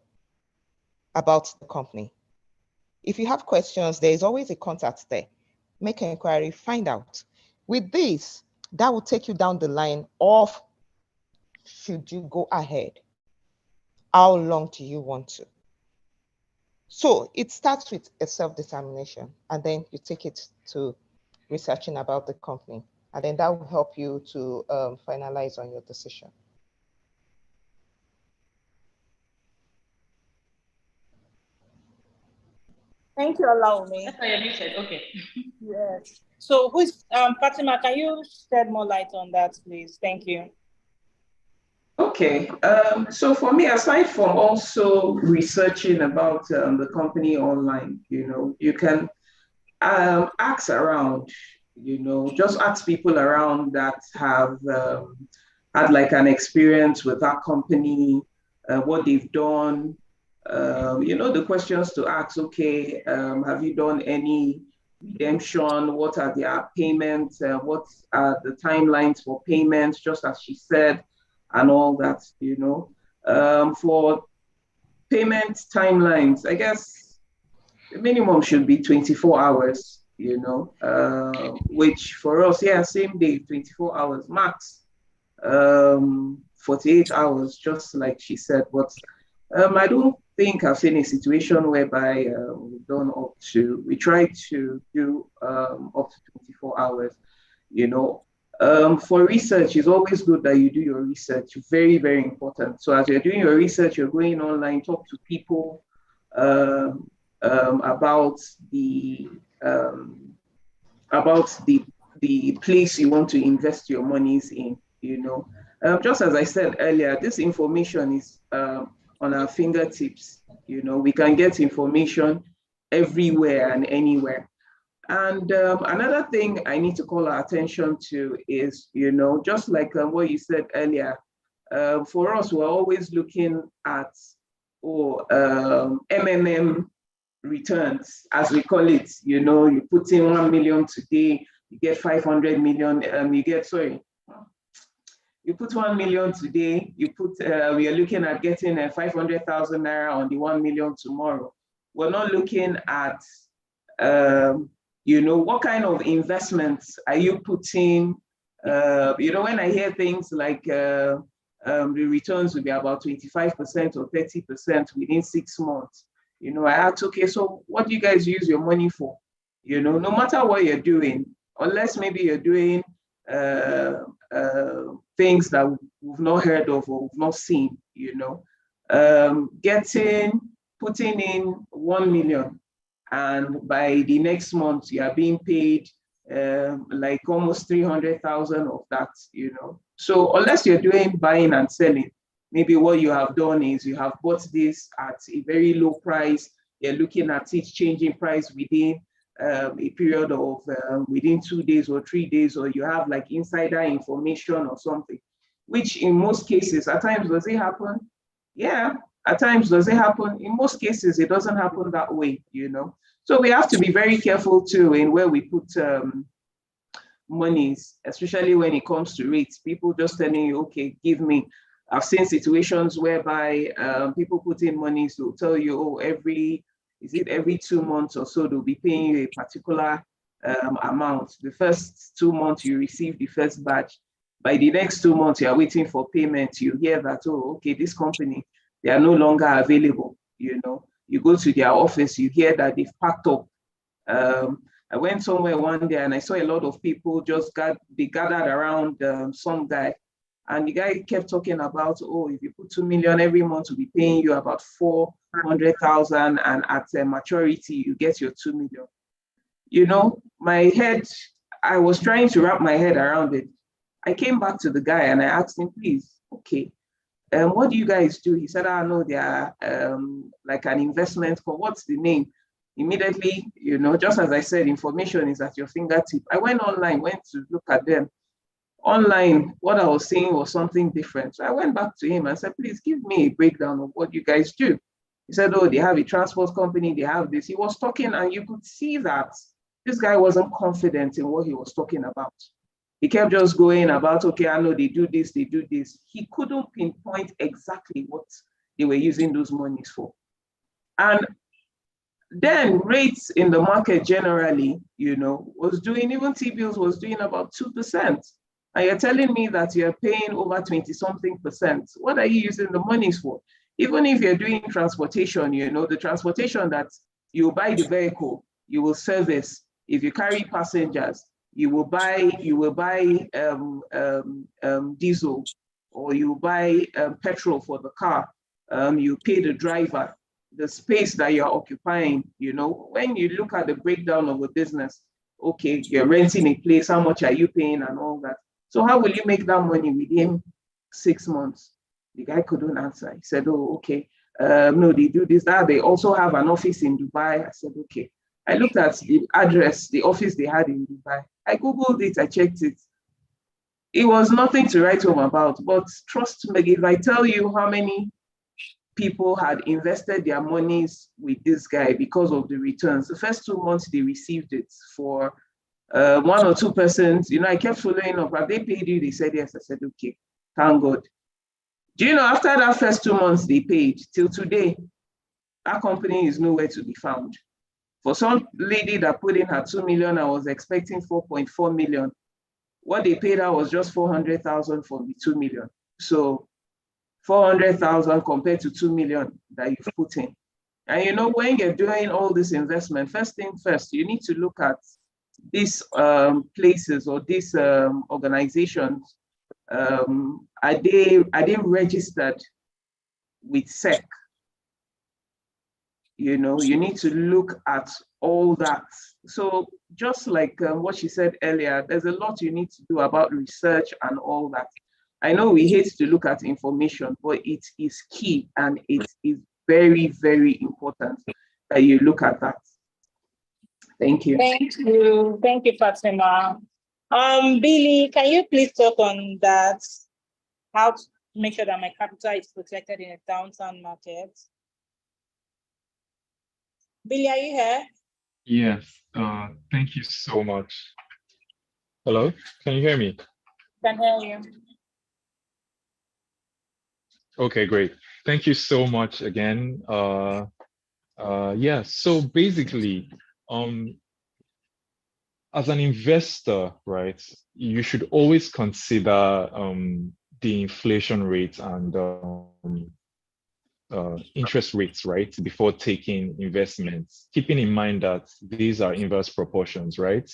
about the company. If you have questions, there is always a contact there. Make an inquiry, find out. With this, that will take you down the line of, should you go ahead? How long do you want to? So it starts with a self-determination, and then you take it to researching about the company, and then that will help you to finalize on your decision. Thank you, Alaomi. That's why you're muted. Okay. Yes. So who's Fatima, can you shed more light on that, please? Thank you. Okay, so for me, aside from also researching about the company online, you can ask around, just ask people around that have had like an experience with that company, what they've done, the questions to ask, okay, have you done any redemption? What are their payments? What are the timelines for payments, just as she said, and all that, for payment timelines, I guess the minimum should be 24 hours, which for us, yeah, same day, 24 hours max, 48 hours, just like she said. But I don't think I've seen a situation whereby we try to do up to 24 hours, For research, it's always good that you do your research. Very, very important. So as you're doing your research, you're going online, talk to people about the place you want to invest your monies in. Just as I said earlier, this information is on our fingertips. We can get information everywhere and anywhere. And another thing I need to call our attention to is, just like what you said earlier, for us, we're always looking at MMM returns, as we call it. You put in 1 million today, you get 500 million, you put 1 million today, we are looking at getting 500,000 naira on the 1 million tomorrow. We're not looking at, what kind of investments are you putting? When I hear things like the returns will be about 25% or 30% within 6 months, I ask, okay, so what do you guys use your money for? No matter what you're doing, unless maybe you're doing things that we've not heard of or we've not seen, putting in 1 million, and by the next month you are being paid like almost 300,000 of that, So unless you're doing buying and selling, maybe what you have done is you have bought this at a very low price, you're looking at it changing price within a period of within 2 days or 3 days, or you have like insider information or something, which in most cases, at times, does it happen? Yeah, at times, does it happen? In most cases, it doesn't happen that way, So we have to be very careful too in where we put monies, especially when it comes to rates. People just telling you, okay, give me. I've seen situations whereby people put in monies to tell you, oh, every 2 months or so, they'll be paying you a particular amount. The first 2 months, you receive the first batch. By the next 2 months, you are waiting for payment. You hear that, oh, okay, this company, they are no longer available. You go to their office, you hear that they've packed up. I went somewhere one day and I saw a lot of people they gathered around some guy, and the guy kept talking about, oh, if you put 2 million every month, we'll be paying you about 400,000, and at maturity, you get your 2 million. My head, I was trying to wrap my head around it. I came back to the guy and I asked him, please, okay, what do you guys do? He said, no, they are like an investment. For what's the name? Immediately, just as I said, information is at your fingertip. I went online, went to look at them. Online, what I was seeing was something different. So I went back to him and said, please give me a breakdown of what you guys do. He said, oh, they have a transport company, they have this. He was talking, and you could see that this guy wasn't confident in what he was talking about. He kept just going about, okay, I know they do this, they do this. He couldn't pinpoint exactly what they were using those monies for. And then rates in the market generally, was doing, even T-bills was doing about 2%. And you're telling me that you're paying over 20-something%. What are you using the monies for? Even if you're doing transportation, the transportation that you buy the vehicle, you will service. If you carry passengers, you will buy diesel, or you buy petrol for the car. You pay the driver, the space that you're occupying. When you look at the breakdown of a business, okay, you're renting a place, how much are you paying and all that? So how will you make that money within 6 months? The guy couldn't answer. He said, oh, okay, no, they do this, that. They also have an office in Dubai. I said, okay. I looked at the address, the office they had in Dubai. I Googled it, I checked it. It was nothing to write home about, but trust me, if I tell you how many people had invested their monies with this guy because of the returns, the first 2 months they received it for 1 or 2%. I kept following up. Have they paid you? They said yes. I said, okay, thank God. Do you know, after that first 2 months they paid, till today, that company is nowhere to be found. For some lady that put in her 2 million, I was expecting 4.4 million. What they paid her was just 400,000 for the 2 million. So 400,000 compared to 2 million that you've put in. And when you're doing all this investment, first thing first, you need to look at these places or these organizations. Are they registered with SEC? You need to look at all that. So just like what she said earlier, there's a lot you need to do about research and all that. I know we hate to look at information, but it is key, and it is very, very important that you look at that. Thank you. Thank you, Fatima. Billy, can you please talk on that? How to make sure that my capital is protected in a downturn market? Billy, are you here? Yes, thank you so much. Hello, can you hear me? Can hear you. Okay, great. Thank you so much again. Yeah, so basically, as an investor, right, you should always consider the inflation rate and interest rates, right, before taking investments, keeping in mind that these are inverse proportions, right?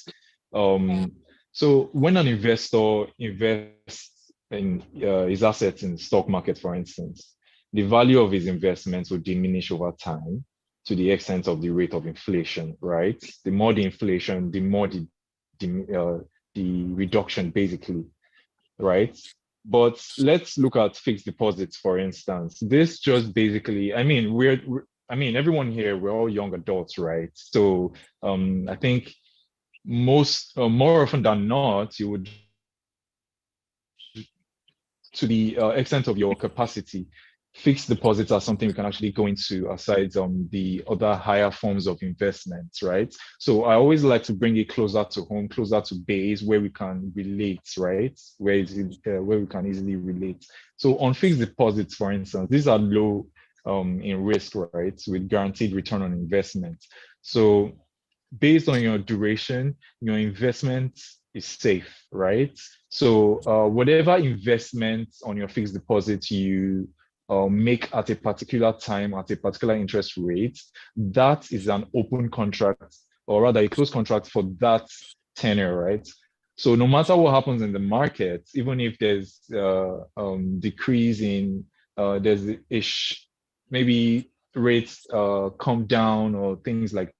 So when an investor invests in his assets in the stock market, for instance, the value of his investments will diminish over time to the extent of the rate of inflation, right? The more the inflation, the more the reduction, basically, right? But let's look at fixed deposits, for instance. This just basically, everyone here, we're all young adults, right? So I think more often than not, you would, to the extent of your capacity, fixed deposits are something we can actually go into aside the other higher forms of investments, right? So I always like to bring it closer to home, closer to base, where we can relate, right? Where we can easily relate. So on fixed deposits, for instance, these are low in risk, right? With guaranteed return on investment. So based on your duration, your investment is safe, right? So whatever investment on your fixed deposit you make at a particular time at a particular interest rate, that is an open contract, or rather a closed contract for that tenure, right? So no matter what happens in the market, even if there's decrease in, there's maybe rates come down or things like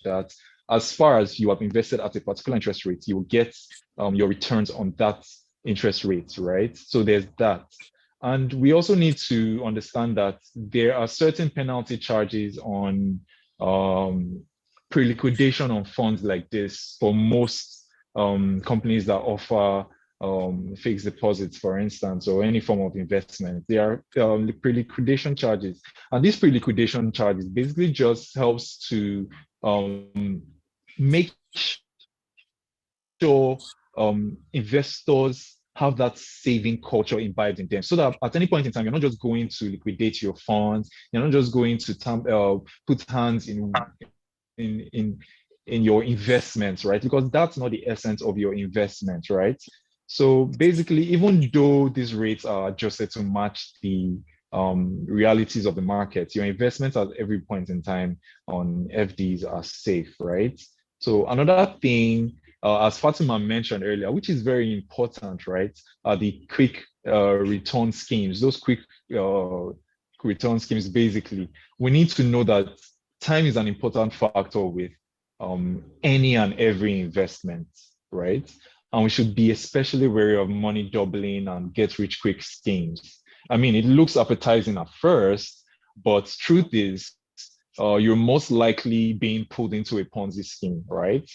that, as far as you have invested at a particular interest rate, you will get your returns on that interest rate, right? So there's that. And we also need to understand that there are certain penalty charges on pre-liquidation on funds like this for most companies that offer fixed deposits, for instance, or any form of investment, there are pre-liquidation charges. And this pre-liquidation charges basically just helps to make sure investors have that saving culture imbibed in them, so that at any point in time, you're not just going to liquidate your funds, you're not just going to put hands in your investments, right? Because that's not the essence of your investment, right? So basically, even though these rates are adjusted to match the realities of the market, your investments at every point in time on FDs are safe, right? So another thing, as Fatima mentioned earlier, which is very important, right, are the quick return schemes. Those quick return schemes, basically, we need to know that time is an important factor with any and every investment, right? And we should be especially wary of money doubling and get rich quick schemes. I mean, it looks appetizing at first, but truth is, you're most likely being pulled into a Ponzi scheme, right?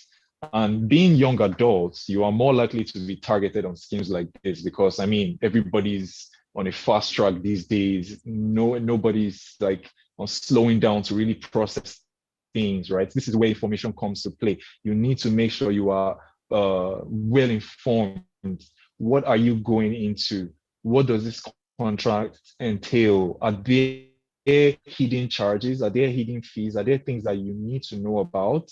And being young adults, you are more likely to be targeted on schemes like this because, I mean, everybody's on a fast track these days. Nobody's like slowing down to really process things, right? This is where information comes to play. You need to make sure you are well informed. What are you going into? What does this contract entail? Are there hidden charges? Are there hidden fees? Are there things that you need to know about?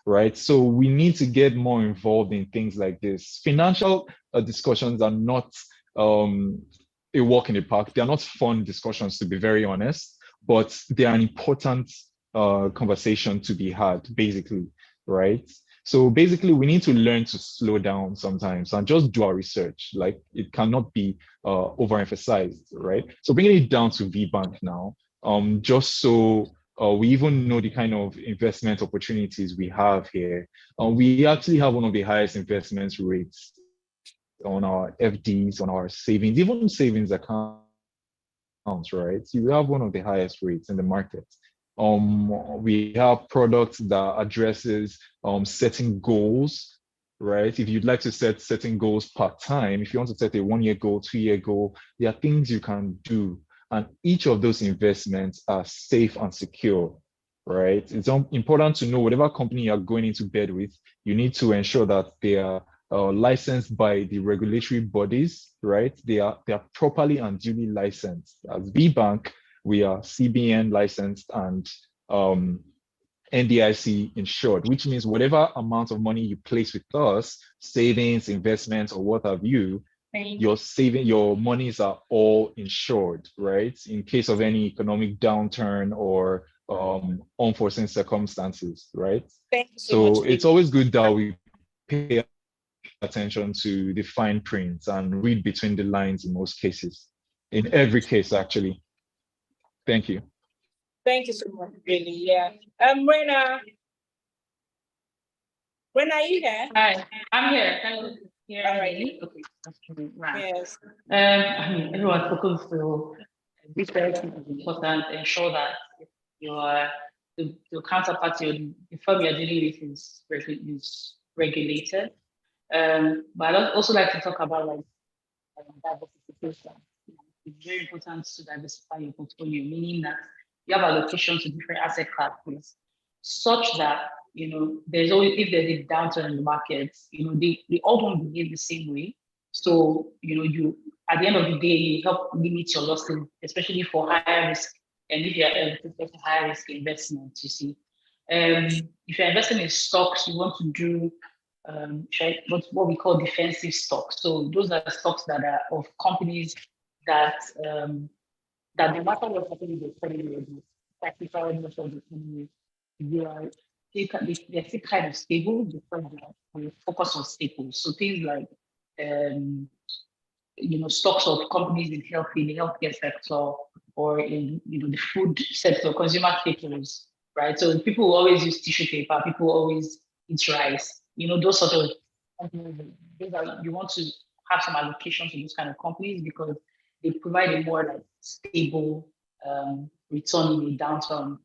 Right? So we need to get more involved in things like this. Financial discussions are not a walk in the park. They are not fun discussions, to be very honest, but they are an important conversation to be had, basically, right? So basically, we need to learn to slow down sometimes and just do our research. Like, it cannot be overemphasized, right? So bringing it down to VBank now, just so we even know the kind of investment opportunities we have here. We actually have one of the highest investment rates on our FDs, on our savings, even savings accounts, right? You have one of the highest rates in the market. We have products that addresses setting goals, right? If you'd like to set certain goals part time, if you want to set a 1-year goal, 2-year goal, there are things you can do. And each of those investments are safe and secure, right? It's important to know whatever company you're going into bed with, you need to ensure that they are licensed by the regulatory bodies, right? They are properly and duly licensed. As VBank, we are CBN licensed and NDIC insured, which means whatever amount of money you place with us, savings, investments, or what have you, your monies are all insured, right? In case of any economic downturn or unforeseen circumstances, right? Thank you so So much. it's always good that we pay attention to the fine prints and read between the lines in most cases, in every case, actually. Thank you. Thank you so much, really. Yeah. Rena, are you here? Hi, I'm here. Can you hear All right. me? Okay, that's true. Right. Yes. I mean, everyone's focused to research is important. Ensure that your counterparty, the firm you're dealing with is regulated. But I'd also like to talk about like diversification. It's very important to diversify your portfolio, meaning that you have allocation to different asset classes, such that there's always, if there's a downturn in the market, they all don't behave the same way. So you at the end of the day, you help limit your losses, especially for higher risk. And if you're a higher risk investment, you see, if you're investing in stocks, you want to do what we call defensive stocks. So those are stocks that are of companies that that no matter what happens in the economy, practically most of the economy, they're still kind of stable because we focus on staples. So things like stocks of companies in the healthcare sector, or in the food sector, consumer staples, right? So people will always use tissue paper, people will always eat rice, those sort of companies. You want to have some allocation to those kind of companies because they provide a more like stable return in a downturn,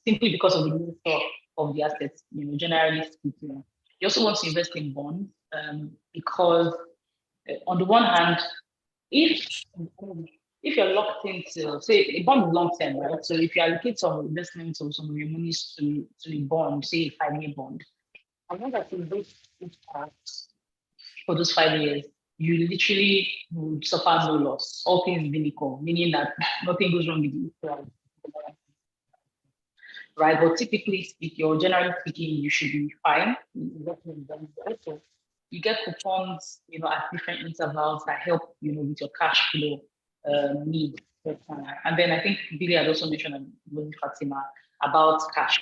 simply because of the nature of the assets, generally speaking. You also want to invest in bonds because On the one hand, if you're locked into, say, a bond is long term, right? So if you allocate some investments or some of your monies to a bond, say a 5-year bond, I know that in those for those 5 years, you literally would suffer no loss, all things being equal, meaning that nothing goes wrong with you. Right? But typically speaking, or generally speaking, you should be fine. Also, you get coupons, at different intervals that help, with your cash flow needs. And then I think Billy had also mentioned, and with Fatima, about cash,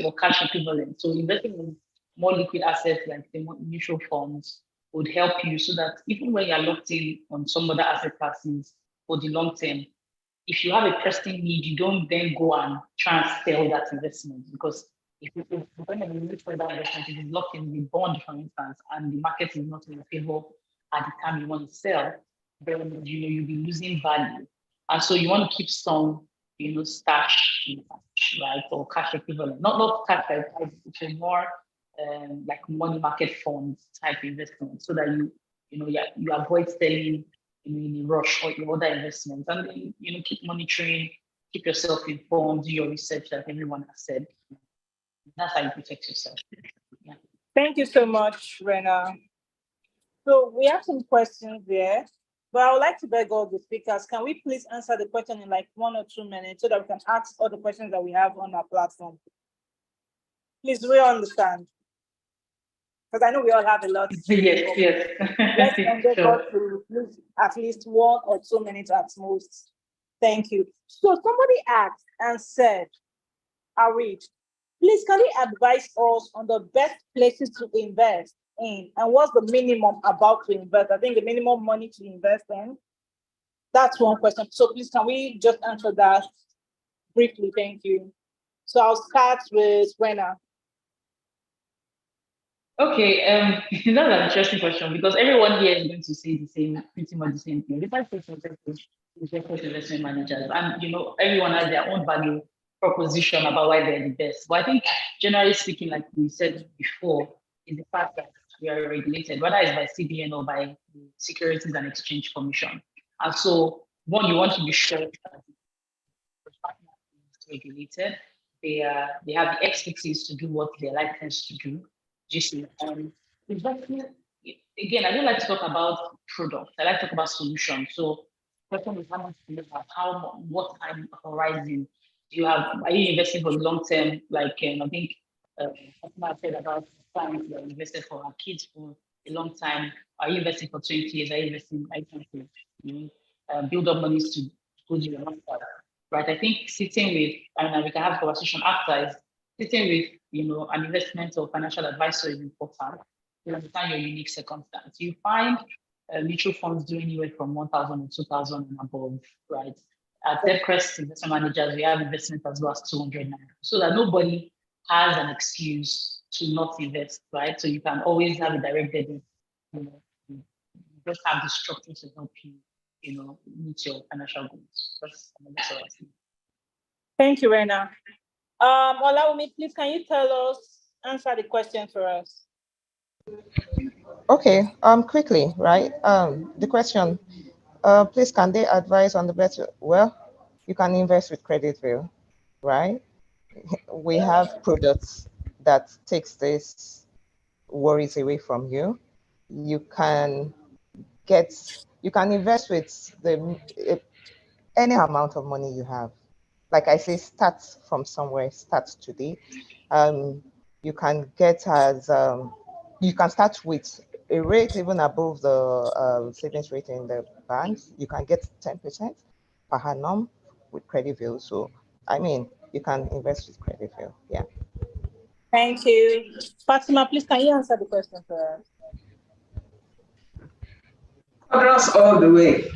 or cash equivalent. So investing in more liquid assets like the mutual funds would help you so that even when you're locked in on some other asset classes for the long term, if you have a pressing need, you don't then go and try and sell that investment, because if you're going to look for that investment, if it's locked in the bond, for instance, and the market is not in your favor at the time you want to sell, then you'll be losing value. And so you want to keep some, stash in cash, right, or cash equivalent, not cash, it's a more like money market funds type investment, so that you avoid selling in a rush or your other investments, and then keep monitoring, keep yourself informed, do your research, like everyone has said. That's how you protect yourself. Yeah. Thank you so much, Rena. So we have some questions there, but I would like to beg all the speakers, can we please answer the question in like 1 or 2 minutes so that we can ask all the questions that we have on our platform? Please, we understand. Because I know we all have a lot to say. Yes. Let's endeavor to lose at least 1 or 2 minutes at most. Thank you. So somebody asked and said, I read, please can you advise us on the best places to invest in, and what's the minimum about to invest? I think the minimum money to invest in. That's one question. So please can we just answer that briefly? Thank you. So I'll start with Rena. Okay, that's an interesting question, because everyone here is going to say pretty much the same thing. Different investment managers, and everyone has their own value proposition about why they're the best. But I think, generally speaking, like we said before, is the fact that we are regulated, whether it's by CBN or by the Securities and Exchange Commission. And so, one, you want to be sure that the partner is regulated. They have the expertise to do what they're licensed to do. Investment, again, I don't like to talk about products. I like to talk about solutions. So, the question is, how much do you have? What time horizon do you have? Are you investing for the long term? Like, I think I said about clients that invested for our kids for a long time. Are you investing for 20 years? Are you investing? I trying to build up monies to go to your long term, right? I think sitting with, and we can have a conversation after, is sitting with an investment or financial advisor is important to understand your unique circumstance. You find mutual funds do anywhere from 1,000 to 2,000 and above, right? At DevCrest Investment Managers, we have investment as low as 200 naira, so that nobody has an excuse to not invest, right? So you can always have a direct debit. You just have the structure to help you, meet your financial goals. That's what I see. Thank you, Rena. Olawumi, please, can you answer the question for us? Okay, quickly, right? The question, please, can they advise on the better? Well, you can invest with Creditview, right? We have products that takes this worries away from you. You can invest with any amount of money you have. Like I say, start from somewhere, start today. You can get you can start with a rate even above the savings rate in the banks. You can get 10% per annum with Creditview. So, you can invest with Creditview. Yeah. Thank you. Fatima, please, can you answer the question for us? Quadrants all the way.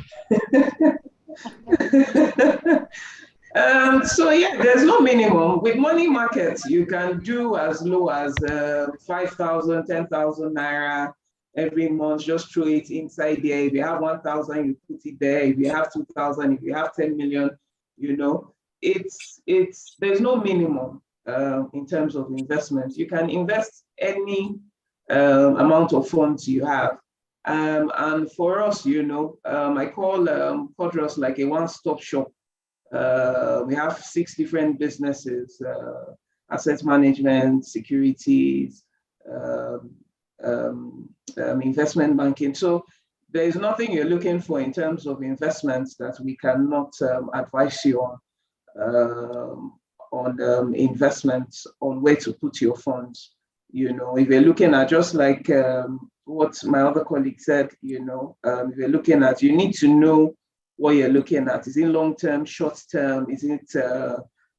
So yeah, there's no minimum. With money markets, you can do as low as 5,000, 10,000 naira every month. Just throw it inside there. If you have 1,000, you put it there. If you have 2,000, if you have 10 million, there's no minimum in terms of investment. You can invest any amount of funds you have. And for us, you know, I call Quadros like a one-stop shop. We have 6 different businesses, asset management, securities, investment banking. So there is nothing you're looking for in terms of investments that we cannot advise you on investments, on where to put your funds. You know, if you're looking at, just like what my other colleague said, you know, if you're looking at, you need to know what you're looking at. Is it long-term, short-term? Is it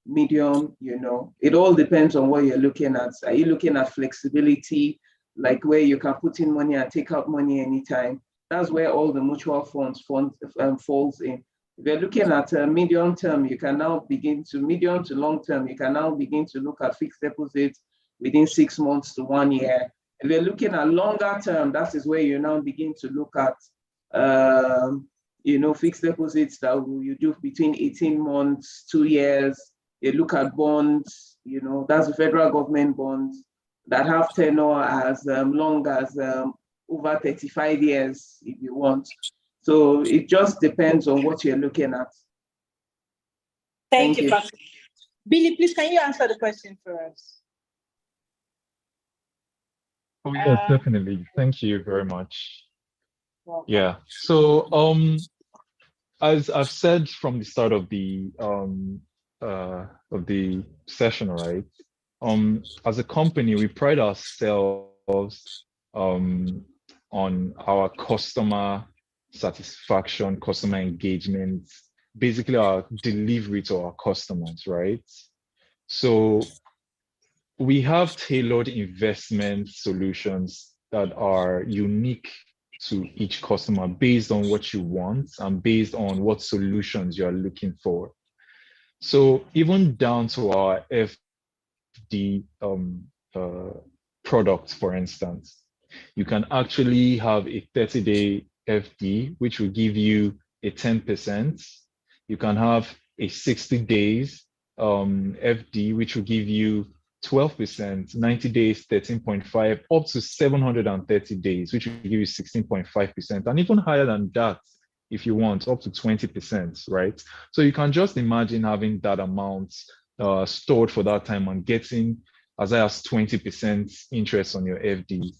medium? You know, it all depends on what you're looking at. Are you looking at flexibility, like where you can put in money and take out money anytime? That's where all the mutual funds falls in. If you're looking at medium term, you can now begin to, medium to long term, you can now begin to look at fixed deposits within 6 months to 1 year. If you're looking at longer term, that is where you now begin to look at you know, fixed deposits that you do between 18 months, 2 years. You look at bonds, you know, that's the federal government bonds that have tenure as long as over 35 years, if you want. So it just depends on what you're looking at. Thank you, Francis. Billy, please, can you answer the question for us? Oh, yes, definitely. Thank you very much. Welcome. Yeah. So, as I've said from the start of the session, right? As a company, we pride ourselves on our customer satisfaction, customer engagement, basically our delivery to our customers, right? So we have tailored investment solutions that are unique to each customer based on what you want and based on what solutions you're looking for. So even down to our FD products, for instance, you can actually have a 30-day FD, which will give you a 10%. You can have a 60 days FD, which will give you 12%, 90 days, 13.5, up to 730 days, which will give you 16.5%, and even higher than that if you want, up to 20%, right? So you can just imagine having that amount stored for that time and getting as high as 20% interest on your FD,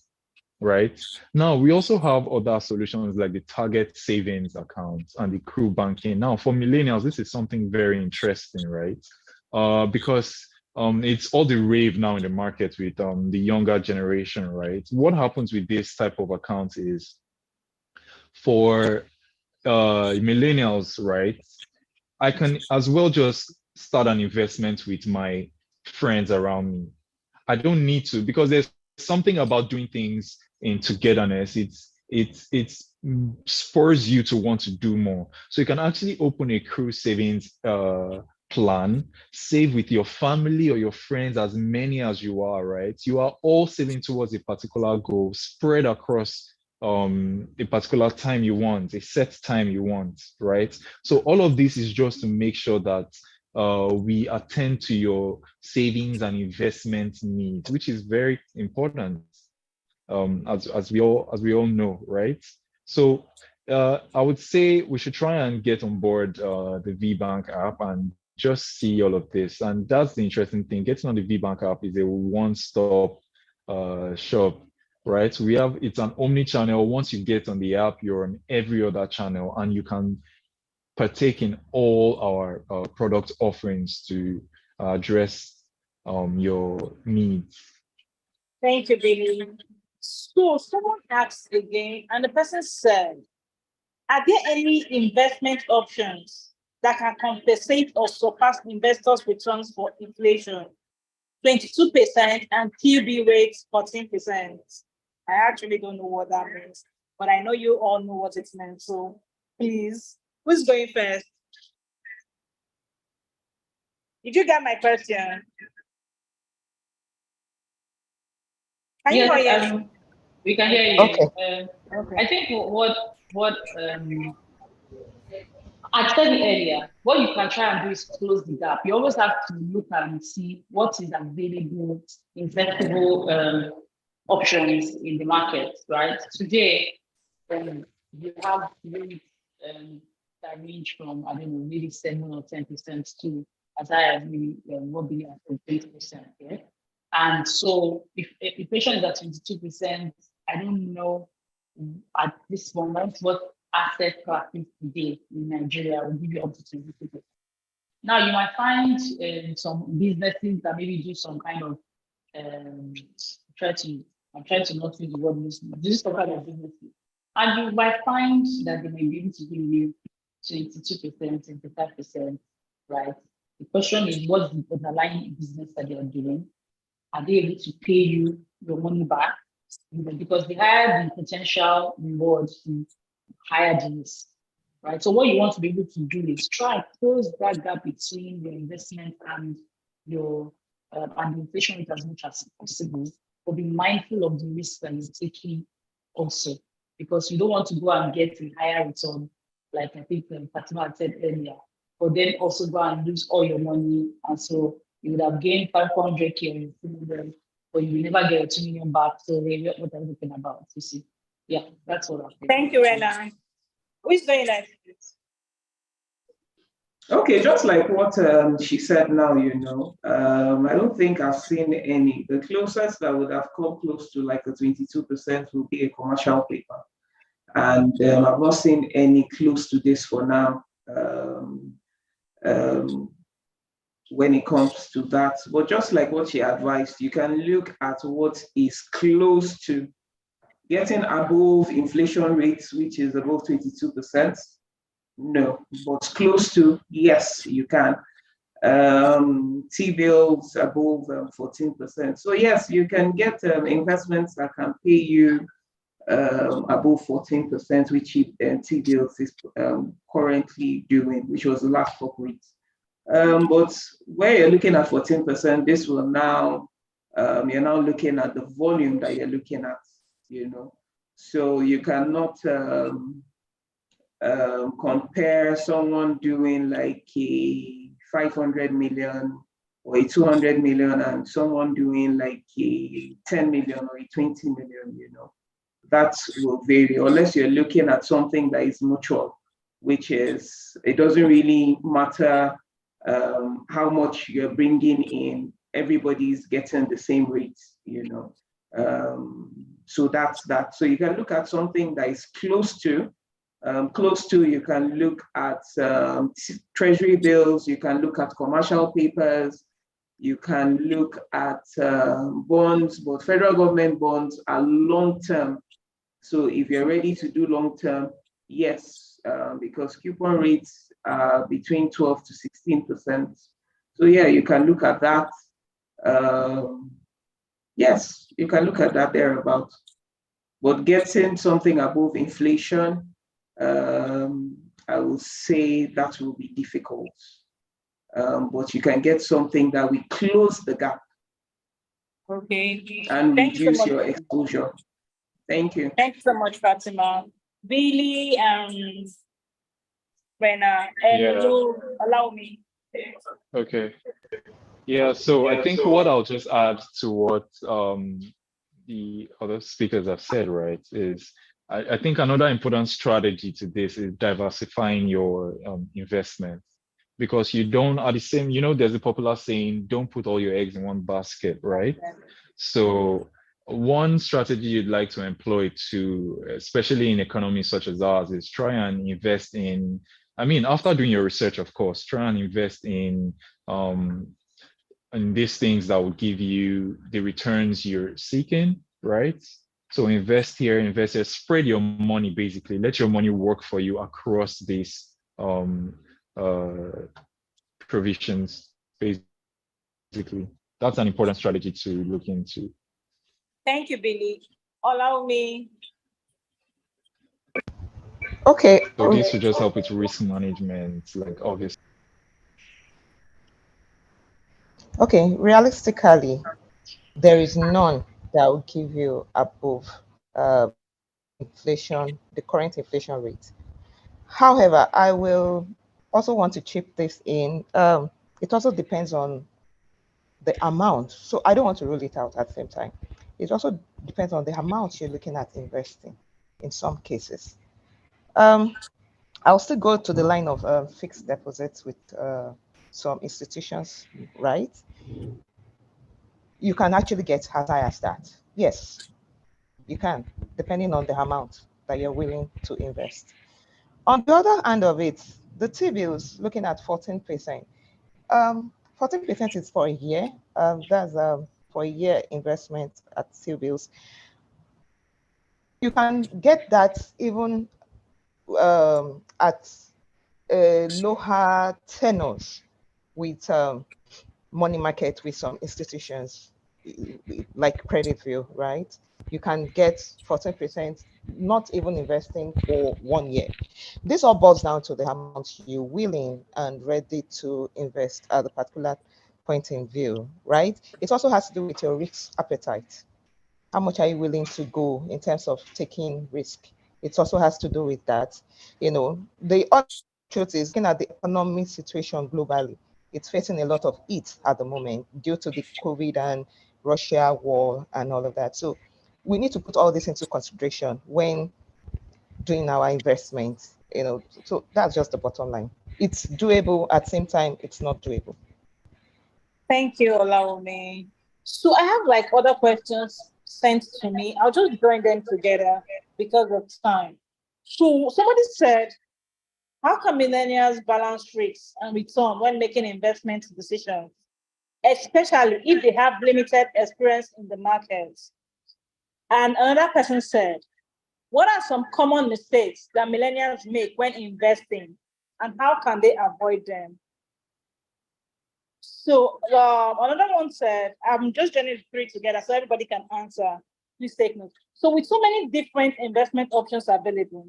right? Now, we also have other solutions like the target savings account and the crew banking. Now, for millennials, this is something very interesting, right? Because it's all the rave now in the market with the younger generation, right? What happens with this type of account is for millennials, right? I can as well just start an investment with my friends around me. I don't need to, because there's something about doing things in togetherness. It spurs you to want to do more. So you can actually open a crew savings plan, save with your family or your friends, as many as you are, right? You are all saving towards a particular goal, spread across a particular time you want, a set time you want, right? So all of this is just to make sure that we attend to your savings and investment needs, which is very important, as we all know, right? So I would say we should try and get on board the VBank app and just see all of this. And that's the interesting thing. Getting on the VBank app is a one-stop shop, right? It's an omni-channel. Once you get on the app, you're on every other channel, and you can partake in all our product offerings to address your needs. Thank you, Billy. So someone asked again, and the person said, are there any investment options that can compensate or surpass investors' returns for inflation? 22% and QB rates 14%. I actually don't know what that means, but I know you all know what it meant. So please, who's going first? Did you get my question? Can you hear me? We can hear you. Okay. Okay. I think what I said it earlier, what you can try and do is close the gap. You always have to look and see what is available, investable options in the market, right? Today, You have rates that range from, I don't know, maybe 7 or 10% to as high as maybe 1 billion and 8%. Yeah. And so if inflation is at 22%, I don't know at this moment what asset classes today in Nigeria will give you up to 22%. Now you might find some businesses that maybe do some kind of um, try to I'm trying to not use the word this some kind of businesses. And you might find that they may be able to give you 22%, 25%, right? The question is what's the underlying business that they are doing? Are they able to pay you your money back? Because they have the potential rewards to higher the risk, right? So what you want to be able to do is try and close that gap between your investment and your and the inflation rate as much as possible, but be mindful of the risk that you're taking also, because you don't want to go and get a higher return, like I think Fatima had said earlier, but then also go and lose all your money, and so you would have gained 500K, but you will never get 2 million back. So what are you looking about? You see, yeah, that's what I think. Thank you, Rena. Who is going next? Okay, just like what she said now, I don't think I've seen any. The closest that would have come close to like a 22% will be a commercial paper. And I've not seen any close to this for now when it comes to that. But just like what she advised, you can look at what is close to getting above inflation rates, which is above 22%. No, but close to, yes, you can. T-bills above 14%. So yes, you can get investments that can pay you above 14%, which T-bills is currently doing, which was the last corporate. But where you're looking at 14%, this will now, you're now looking at the volume that you're looking at, So you cannot compare someone doing like a 500 million or a 200 million and someone doing like a 10 million or a 20 million, That will vary unless you're looking at something that is mutual, which is, it doesn't really matter how much you're bringing in, everybody's getting the same rates, So that's that. So you can look at something that is close to, you can look at treasury bills, you can look at commercial papers, you can look at bonds, but federal government bonds are long-term. So if you're ready to do long-term, yes, because coupon rates are between 12 to 16%. So yeah, you can look at that. Yes, you can look at that thereabout. But getting something above inflation, I will say that will be difficult. But you can get something that will close the gap. Okay. And reduce your exposure. Thank you. Thanks so much, Fatima. Billy and Rena, and you allow me. Okay. Yeah, so I think what I'll just add to what the other speakers have said, right, is I think another important strategy to this is diversifying your investments, because you don't, at the same, there's a popular saying, don't put all your eggs in one basket, right? So one strategy you'd like to employ to, especially in economies such as ours, is try and invest in, after doing your research, of course, try and invest in these things that will give you the returns you're seeking, right? So invest here, spread your money, basically. Let your money work for you across these provisions, basically. That's an important strategy to look into. Thank you, Billy. Allow me. Okay. So this will just help with risk management, like obviously. Okay, realistically, there is none that will give you above inflation, the current inflation rate. However, I will also want to chip this in. It also depends on the amount. So I don't want to rule it out at the same time. It also depends on the amount you're looking at investing. in some cases. I'll still go to the line of fixed deposits with some institutions, right? You can actually get as high as that. Yes, you can, depending on the amount that you're willing to invest. On the other hand of it, the T-bills looking at 14%. 14% is for a year. That's for a year investment at T-bills. You can get that even at lower tenors with money market with some institutions like Credit View, right? You can get 14%, not even investing for 1 year. This all boils down to the amount you're willing and ready to invest at a particular point in view, right? It also has to do with your risk appetite. How much are you willing to go in terms of taking risk? It also has to do with that. The other truth is looking at the economic situation globally. It's facing a lot of heat at the moment due to the COVID and Russia war and all of that. So we need to put all this into consideration when doing our investments. So that's just the bottom line. It's doable. At the same time, it's not doable. Thank you, Olawumi. So I have like other questions sent to me. I'll just join them together because of time. So somebody said, how can millennials balance risks and return when making investment decisions, especially if they have limited experience in the market? And another person said, what are some common mistakes that millennials make when investing, and how can they avoid them? So another one said, I'm just joining the three together so everybody can answer. Please take note. So with so many different investment options available,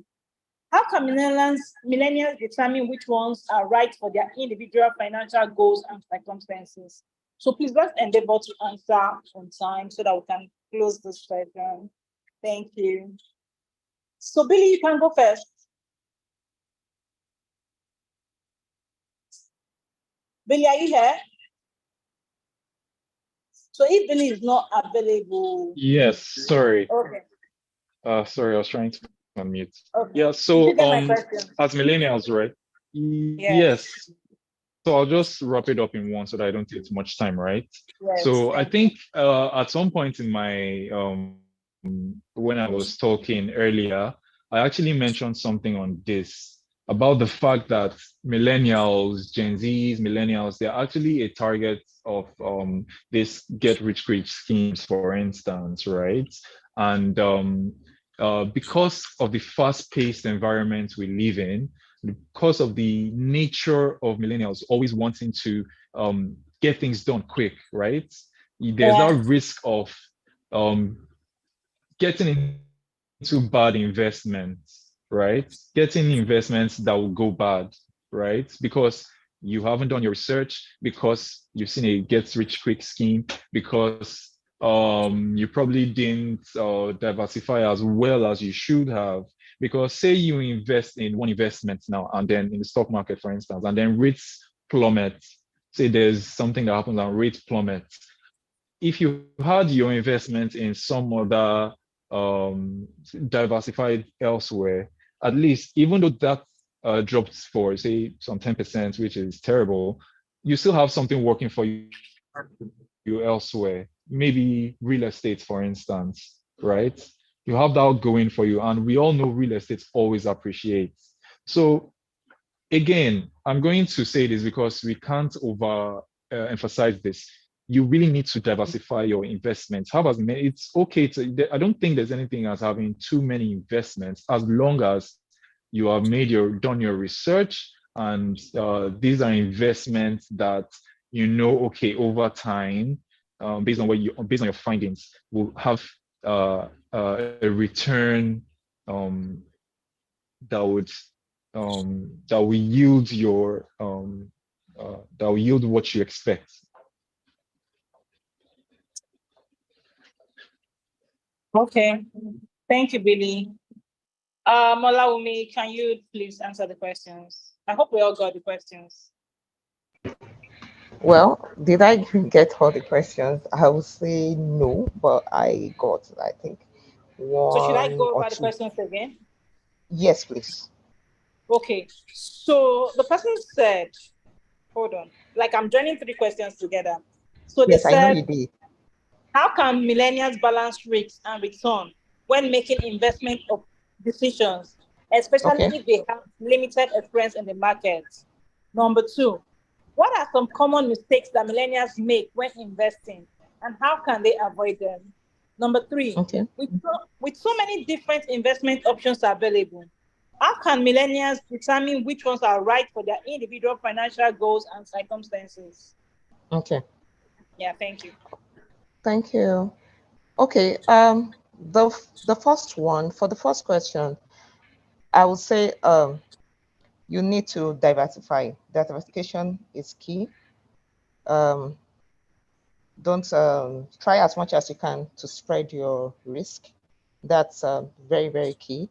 how can millennials determine which ones are right for their individual financial goals and circumstances? So please let's endeavor to answer on time so that we can close this session. Thank you. So Billy, you can go first. Billy, are you here? So if Billy is not available. Yes, sorry. Okay. Sorry, I was trying to unmute. Okay. Yeah, so question? as millennials, right? Yes. So I'll just wrap it up in one so that I don't take too much time, right? Yes, So I think at some point in my when I was talking earlier, I actually mentioned something on this about the fact that millennials, Gen Zs, millennials, they're actually a target of this get rich quick schemes, for instance, right? And because of the fast-paced environment we live in, because of the nature of millennials always wanting to get things done quick, right? There's that risk of getting into bad investments, right? Getting investments that will go bad, right? Because you haven't done your research, because you've seen a get rich quick scheme, because you probably didn't diversify as well as you should have. Because say you invest in one investment now and then in the stock market, for instance, and then rates plummet. Say there's something that happens and rates plummet. If you had your investment in some other diversified elsewhere, at least even though that dropped for say some 10%, which is terrible, you still have something working for you elsewhere. Maybe real estate, for instance, right? You have that going for you, and we all know real estate always appreciates. So again, I'm going to say this because we can't over emphasize this. You really need to diversify your investments. Have as many, it's okay to, I don't think there's anything as having too many investments as long as you have done your research, and these are investments that okay, over time, based on your findings, will have a return that would that will yield that will yield what you expect. Okay, thank you, Billy. Olawumi, can you please answer the questions? I hope we all got the questions. Well, did I get all the questions? I would say no, but I got, I think, So should I one go or over the two. questions again? Yes, please. Okay. So the person said, hold on, like I'm joining three questions together. So they Yes, I know said, you did. how can millennials balance risk and return when making investment decisions, especially Okay. if they have limited experience in the market? Number two, what are some common mistakes that millennials make when investing, and how can they avoid them? Number three, Okay. with so many different investment options available, how can millennials determine which ones are right for their individual financial goals and circumstances? Okay. Yeah, thank you. Thank you. Okay. The first one, for the first question, I would say you need to diversify. Diversification is key. Um, don't try as much as you can to spread your risk. That's very, very key.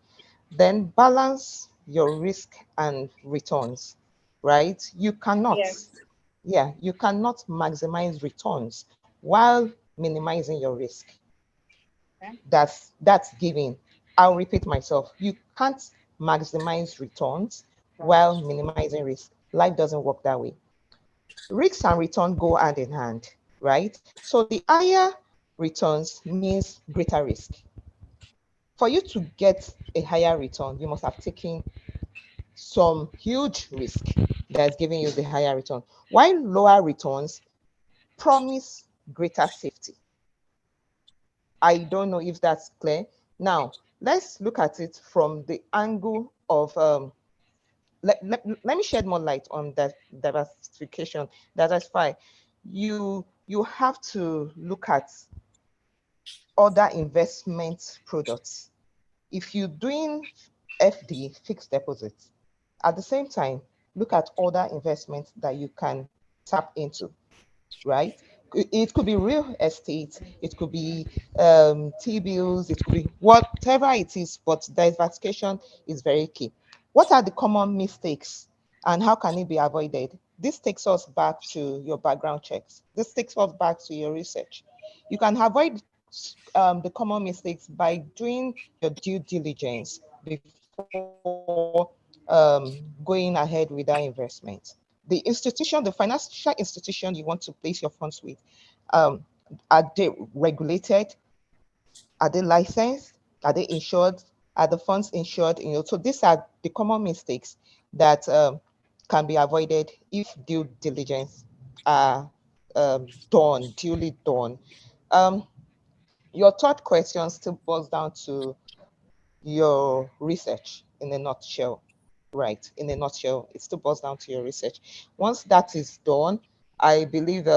Then balance your risk and returns, right? You cannot, Yes. yeah, you cannot maximize returns while minimizing your risk. Okay. That's giving. I'll repeat myself. You can't maximize returns Right. while minimizing risk. Life doesn't work that way. Risk and return go hand in hand, right? So the higher returns means greater risk. For you to get a higher return, you must have taken some huge risk that's giving you the higher return. While lower returns promise greater safety. I don't know if that's clear. Now, let's look at it from the angle of let me shed more light on that diversification. Diversify. You have to look at other investment products. If you're doing FD, fixed deposits, at the same time, look at other investments that you can tap into, right? It could be real estate, it could be T-bills, it could be whatever it is, but diversification is very key. What are the common mistakes and how can it be avoided? This takes us back to your background checks. This takes us back to your research. You can avoid the common mistakes by doing your due diligence before going ahead with that investment. The institution, the financial institution you want to place your funds with, um, are they regulated? Are they licensed? Are they insured? Are the funds insured? So these are the common mistakes that can be avoided if due diligence are done, duly done. Um, your third question still boils down to your research in a nutshell, right? In a nutshell, it still boils down to your research. Once that is done, I believe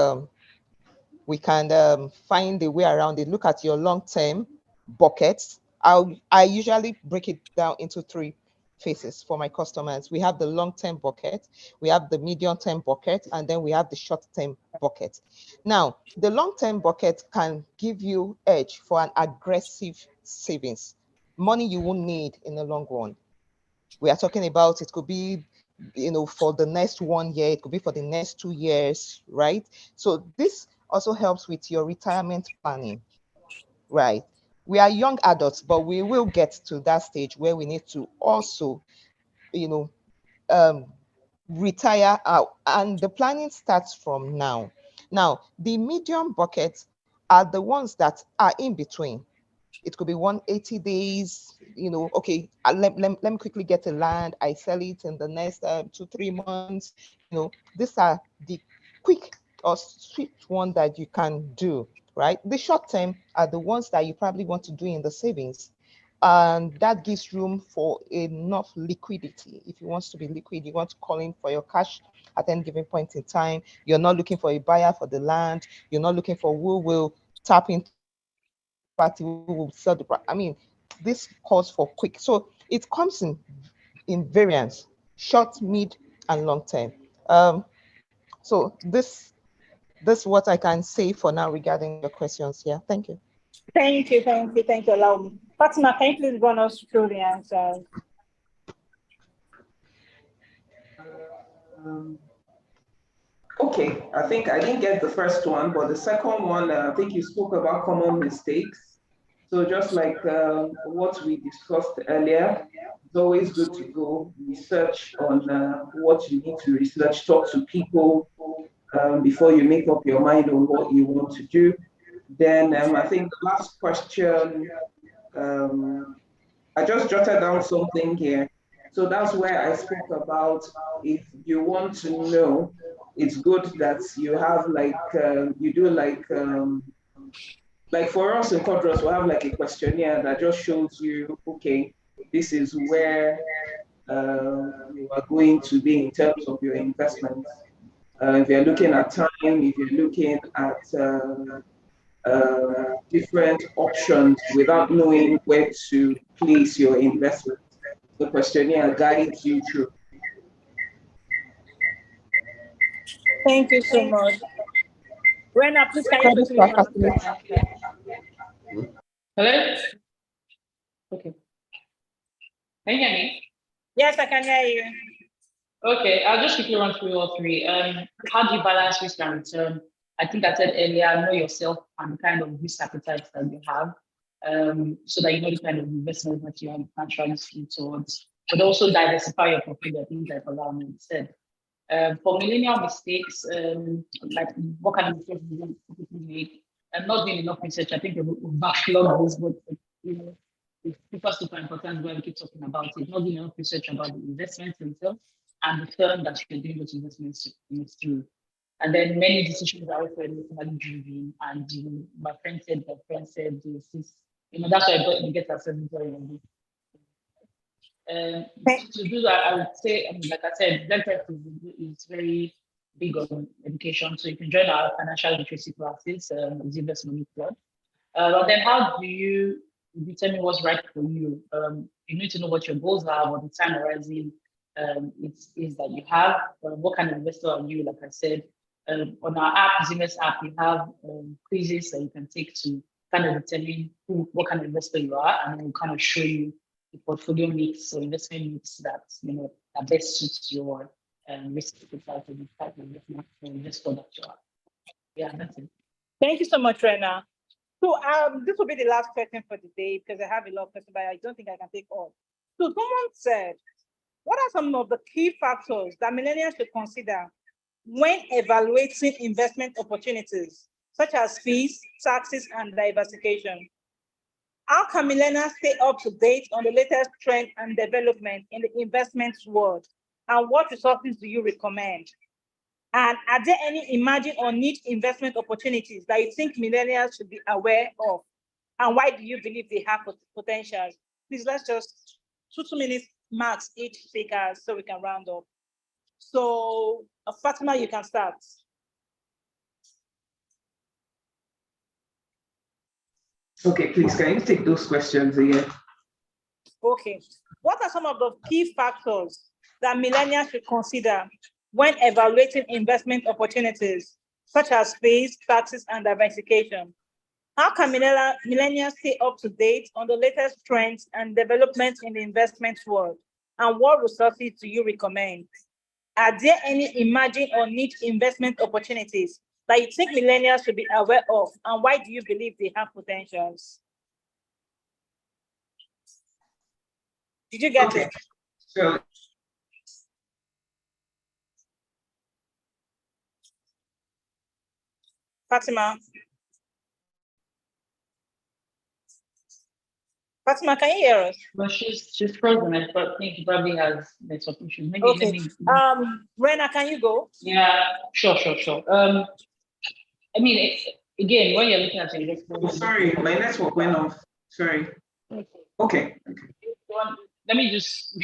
we can find a way around it. Look at your long-term buckets. I usually break it down into three phases for my customers. We have the long-term bucket, we have the medium-term bucket, and then we have the short-term bucket. Now, the long-term bucket can give you edge for an aggressive savings, money you won't need in the long run. We are talking about, it could be for the next 1 year, it could be for the next 2 years, right? So this also helps with your retirement planning, right? We are young adults, but we will get to that stage where we need to also you know um retire out, and the planning starts from now. Now the medium buckets are the ones that are in between. It could be 180 days, okay, let me quickly get a land, I sell it in the next 2-3 months. These are the quick or swift one that you can do, right? The short term are the ones that you probably want to do in the savings, and that gives room for enough liquidity. If you want to be liquid, you want to call in for your cash at any given point in time. You're not looking for a buyer for the land, you're not looking for who will tap into the property, who will sell the property. I mean, this calls for quick. So it comes in variants, short, mid, and long term. So this is what I can say for now regarding your questions. Yeah, thank you. Thank you. Allow me. Fatima, can you please run us through the answers? Um, okay, I think I didn't get the first one, but the second one, I think you spoke about common mistakes. So just like what we discussed earlier, it's always good to go research on what you need to research, talk to people before you make up your mind on what you want to do. Then I think the last question, I just jotted down something here. So that's where I spoke about if you want to know, it's good that you have you do like for us in Quadros, we'll have like a questionnaire that just shows you, okay, this is where you are going to be in terms of your investments. If you're looking at time, if you're looking at different options without knowing where to place your investment, the questionnaire guides you through. Thank you so much. Rena, please can you Credit quickly card answer? calculator. Hello? Okay. Can you hear me? Yes, I can hear you. Okay, I'll just quickly run through all three. How do you balance risk and return? I think I said earlier, know yourself and the kind of risk appetite that you have, so that you know the kind of investment that you are naturally skewed towards, but also diversify your portfolio. I think like Olami said. For millennial mistakes, like what kind of mistakes do you typically make? I'm not doing enough research. I think we backlog this, but you know, it's super important when we keep talking about it. Not doing enough research about the investments themselves and the firm that you're doing those investments through. And then many decisions are also emotionally driven. And you know, my friend said, this, you know, that's why we get ourselves very to do that, I would say, I mean, like I said, Zentex is very big on education. So you can join our financial literacy classes, Zebras Money Club. But then how do you determine what's right for you? You need to know what your goals are, what the time horizon is that you have, what kind of investor are you, like I said. On our app, Zebras app, we have quizzes that you can take to kind of determine what kind of investor you are, and then we'll kind of show you the portfolio mix or investment mix that you know that best suits your risk appetite and the type of investment or investor that you are. Yeah, that's it. Thank you so much, Rena. So this will be the last question for the day because I have a lot of questions, but I don't think I can take all. So someone said, what are some of the key factors that millennials should consider when evaluating investment opportunities, such as fees, taxes, and diversification? How can millennials stay up to date on the latest trend and development in the investment world? And what resources do you recommend? And are there any emerging or niche investment opportunities that you think millennials should be aware of? And why do you believe they have potential? Please, let's just 2 minutes max each speaker so we can round up. So, Fatima, you can start. Okay, please, can you take those questions again? Okay. What are some of the key factors that millennials should consider when evaluating investment opportunities, such as fees, taxes, and diversification? How can millennials stay up to date on the latest trends and developments in the investment world? And what resources do you recommend? Are there any emerging or niche investment opportunities that you think millennials should be aware of? And why do you believe they have potentials? Did you get it? So Fatima? Fatima, can you hear us? Well, she's frozen. I think she probably has network issues. Maybe Okay. let me. Rena, can you go? Yeah, sure. I mean, again, when you're looking at your investment. sorry, my network went off. Sorry. Okay. Let me just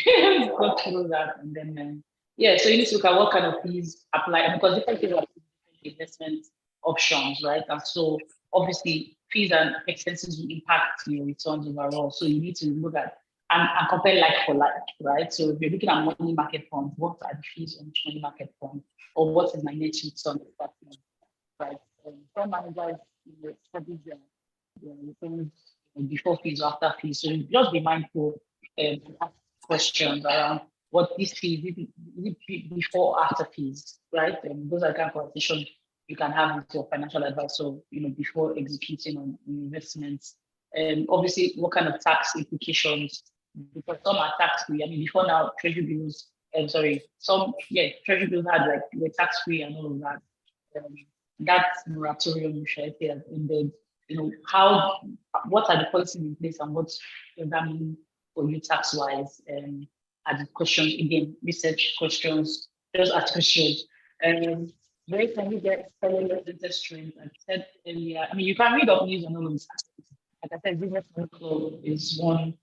go through that and then yeah. So you need to look at what kind of fees apply because different people have different investment options, right? And so obviously fees and expenses will impact your returns overall. So you need to look at and compare like for like, right? So if you're looking at money market funds, what are the fees on money market funds, or what is my net return, right? Fund managers, studies returns before fees or after fees. So just be mindful and ask questions around what this fee is it before or after fees, right? And those are kind of conversations you can have with your financial advisor, you know, before executing on investments Obviously, what kind of tax implications? Because some are tax free. I mean, before now, treasury bills. Treasury bills had like were tax free and all of that. That moratorium, which I say, has ended. You know, what are the policies in place, and what does that mean for you tax wise? As a question again, research questions, just ask questions. Where can you get fellow interest rates? I said earlier. I mean, you can read up news on all of this. Like I said, Business Club is one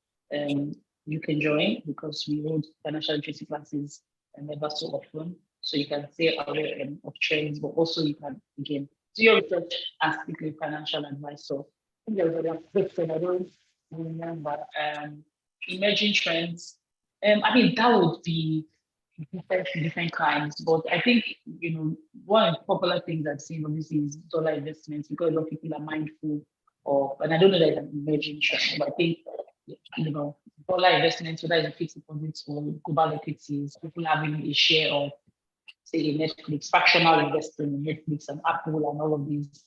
you can join because we hold financial literacy classes never so often. So you can stay aware of trends, but also you can, again, do your research and speak with financial advisor. I think there's a question I don't remember. Emerging trends. I mean, that would be different kinds, but I think, one of the popular things I've seen obviously is dollar investments, because a lot of people are mindful of, and I don't know that it's an emerging trend, but I think, dollar investments, whether it's fixed deposits or global equities, people having a share of, say, Netflix, fractional investing in Netflix and Apple and all of these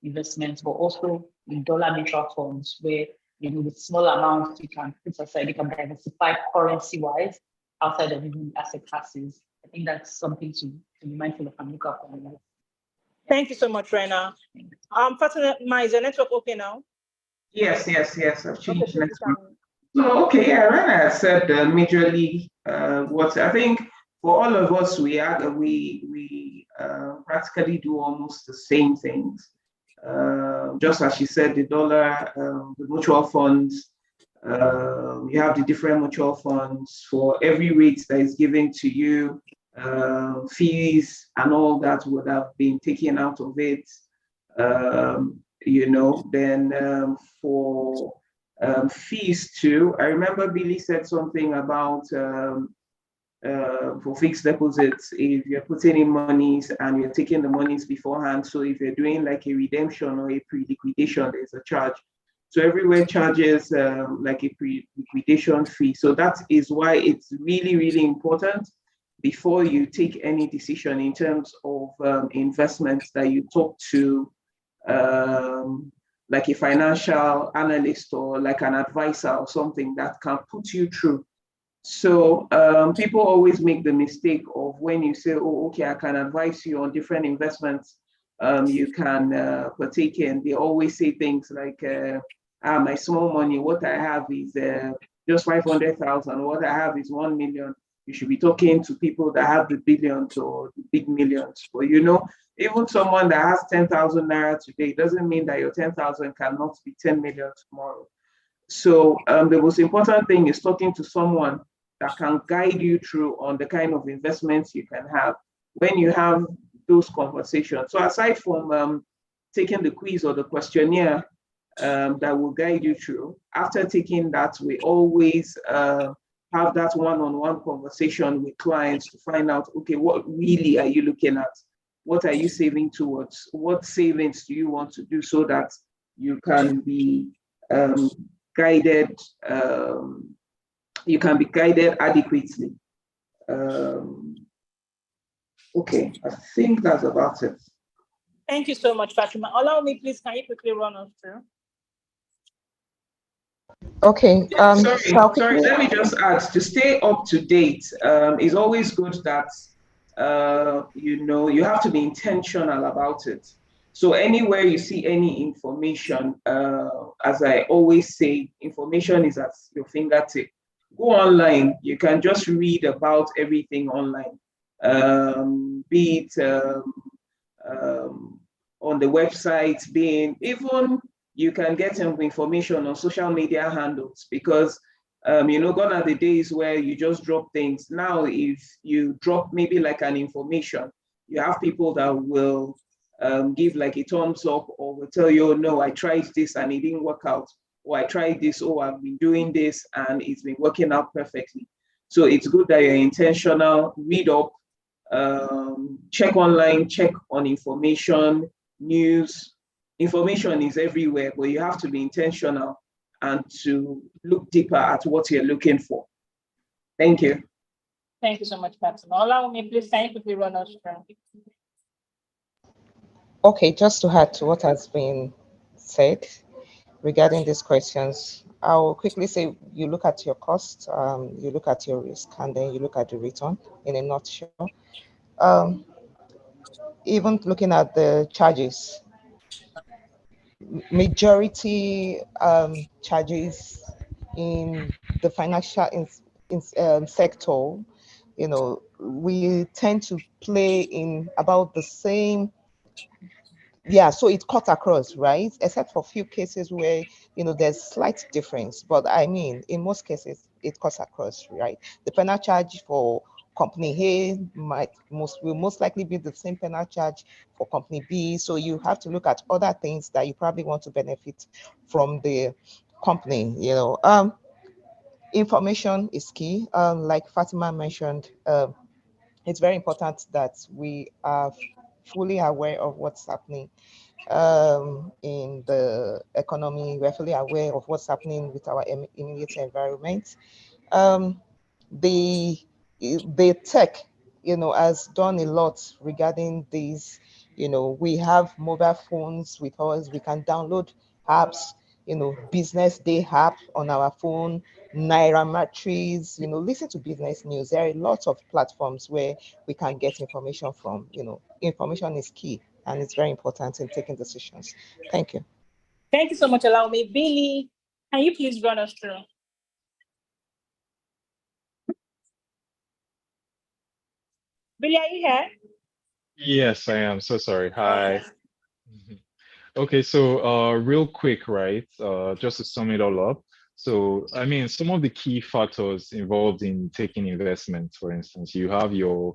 investments, but also in dollar mutual funds where, with small amounts you can put aside, you can diversify currency-wise outside of even asset classes. I think that's something to be mindful of and look up on. Thank you so much, Rena. Fatima, is your network okay now? Yes. I've changed Okay, network. So, Rena has said majorly what I think for all of us, we practically do almost the same things. Just as she said, the dollar, the mutual funds, you have the different mutual funds for every rate that is given to you, fees and all that would have been taken out of it. Then for fees too, I remember Billy said something about for fixed deposits, if you're putting in monies and you're taking the monies beforehand, so if you're doing like a redemption or a pre-liquidation, there's a charge. So everywhere charges like a pre-liquidation fee. So that is why it's really, really important before you take any decision in terms of investments that you talk to like a financial analyst or like an advisor or something that can put you through. So people always make the mistake of when you say, oh, okay, I can advise you on different investments you can partake in. They always say things like, my small money, what I have is just 500,000. What I have is 1 million. You should be talking to people that have the billions or the big millions. But even someone that has 10,000 naira today doesn't mean that your 10,000 cannot be 10 million tomorrow. So the most important thing is talking to someone that can guide you through on the kind of investments you can have when you have those conversations. So aside from taking the quiz or the questionnaire that will guide you through, after taking that, we always have that one-on-one conversation with clients to find out, okay, what really are you looking at? What are you saving towards? What savings do you want to do so that you can be guided, adequately. Okay, I think that's about it. Thank you so much, Fatima. Allow me, please, can you quickly run us through? Okay. Sorry, let me just add, to stay up to date, is always good that, you have to be intentional about it. So anywhere you see any information, as I always say, information is at your fingertip. Go online, you can just read about everything online, be it on the website, even you can get some information on social media handles, because gone are the days where you just drop things. Now, if you drop maybe like an information, you have people that will give like a thumbs up, or will tell you, oh, no, I tried this and it didn't work out, or I tried this, oh, I've been doing this and it's been working out perfectly. So it's good that you're intentional, read up, check online, check on information, news. Information is everywhere, but you have to be intentional and to look deeper at what you're looking for. Thank you. Thank you so much, Fatima. Allow me, please, can you quickly run us through? Okay, just to add to what has been said, regarding these questions. I'll quickly say you look at your cost, you look at your risk, and then you look at the return in a nutshell. Um, Even looking at the charges, majority charges in the financial sector, we tend to play in about the same. Yeah, so it cut across, right? Except for a few cases where, there's slight difference. But I mean, in most cases, it cuts across, right? The penal charge for company A will most likely be the same penal charge for company B. So you have to look at other things that you probably want to benefit from the company, information is key. Like Fatima mentioned, it's very important that we are fully aware of what's happening in the economy. We're fully aware of what's happening with our immediate environment. Um, the the tech, has done a lot regarding these. We have mobile phones with us. We can download apps. Business day app on our phone, Naira Matrix. Listen to business news. There are a lot of platforms where we can get information from. Information is key and it's very important in taking decisions. Thank you. Thank you so much, allow me. Billy, can you please run us through? Billy, are you here? Yes, I am. So sorry. Okay. Hi. Mhm. Okay, so real quick, right? Just to sum it all up. So, I mean, some of the key factors involved in taking investments, for instance, you have your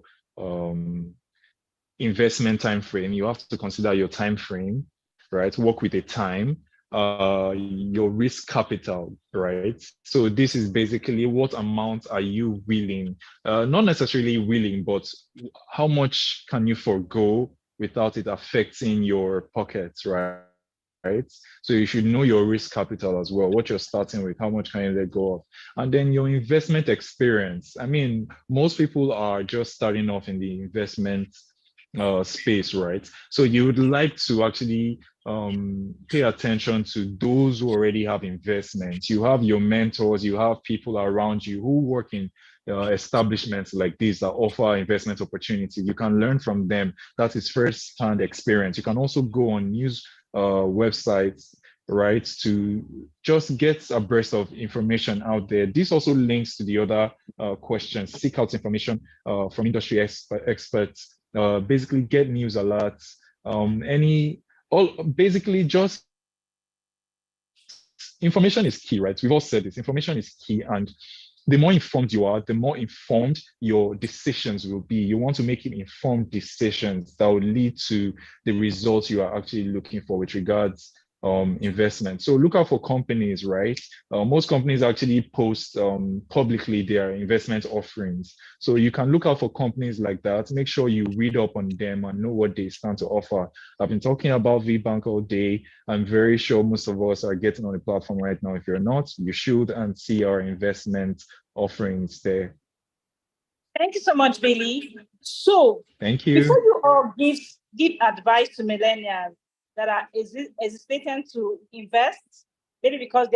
investment time frame. You have to consider your time frame, right? Work with a time, your risk capital, right? So this is basically what amount are you willing, not necessarily willing, but how much can you forego without it affecting your pockets, right? So you should know your risk capital as well, what you're starting with, how much can you let go of, and then your investment experience. I mean, most people are just starting off in the investment space, right? So you would like to actually pay attention to those who already have investments. You have your mentors, you have people around you who work in establishments like this that offer investment opportunity. You can learn from them. That is first-hand experience. You can also go on news websites, right, to just get abreast of information out there. This also links to the other questions. Seek out information from industry experts. Basically, get news alerts. Basically just information is key, right? We've all said this. Information is key, and the more informed you are, the more informed your decisions will be. You want to make informed decisions that will lead to the results you are actually looking for with regards investment. So look out for companies, right? Most companies actually post publicly their investment offerings. So you can look out for companies like that. Make sure you read up on them and know what they stand to offer. I've been talking about VBank all day. I'm very sure most of us are getting on the platform right now. If you're not, you should and see our investment offerings there. Thank you so much, Billy. So, Thank before you. you all give advice to millennials that are hesitating to invest, maybe because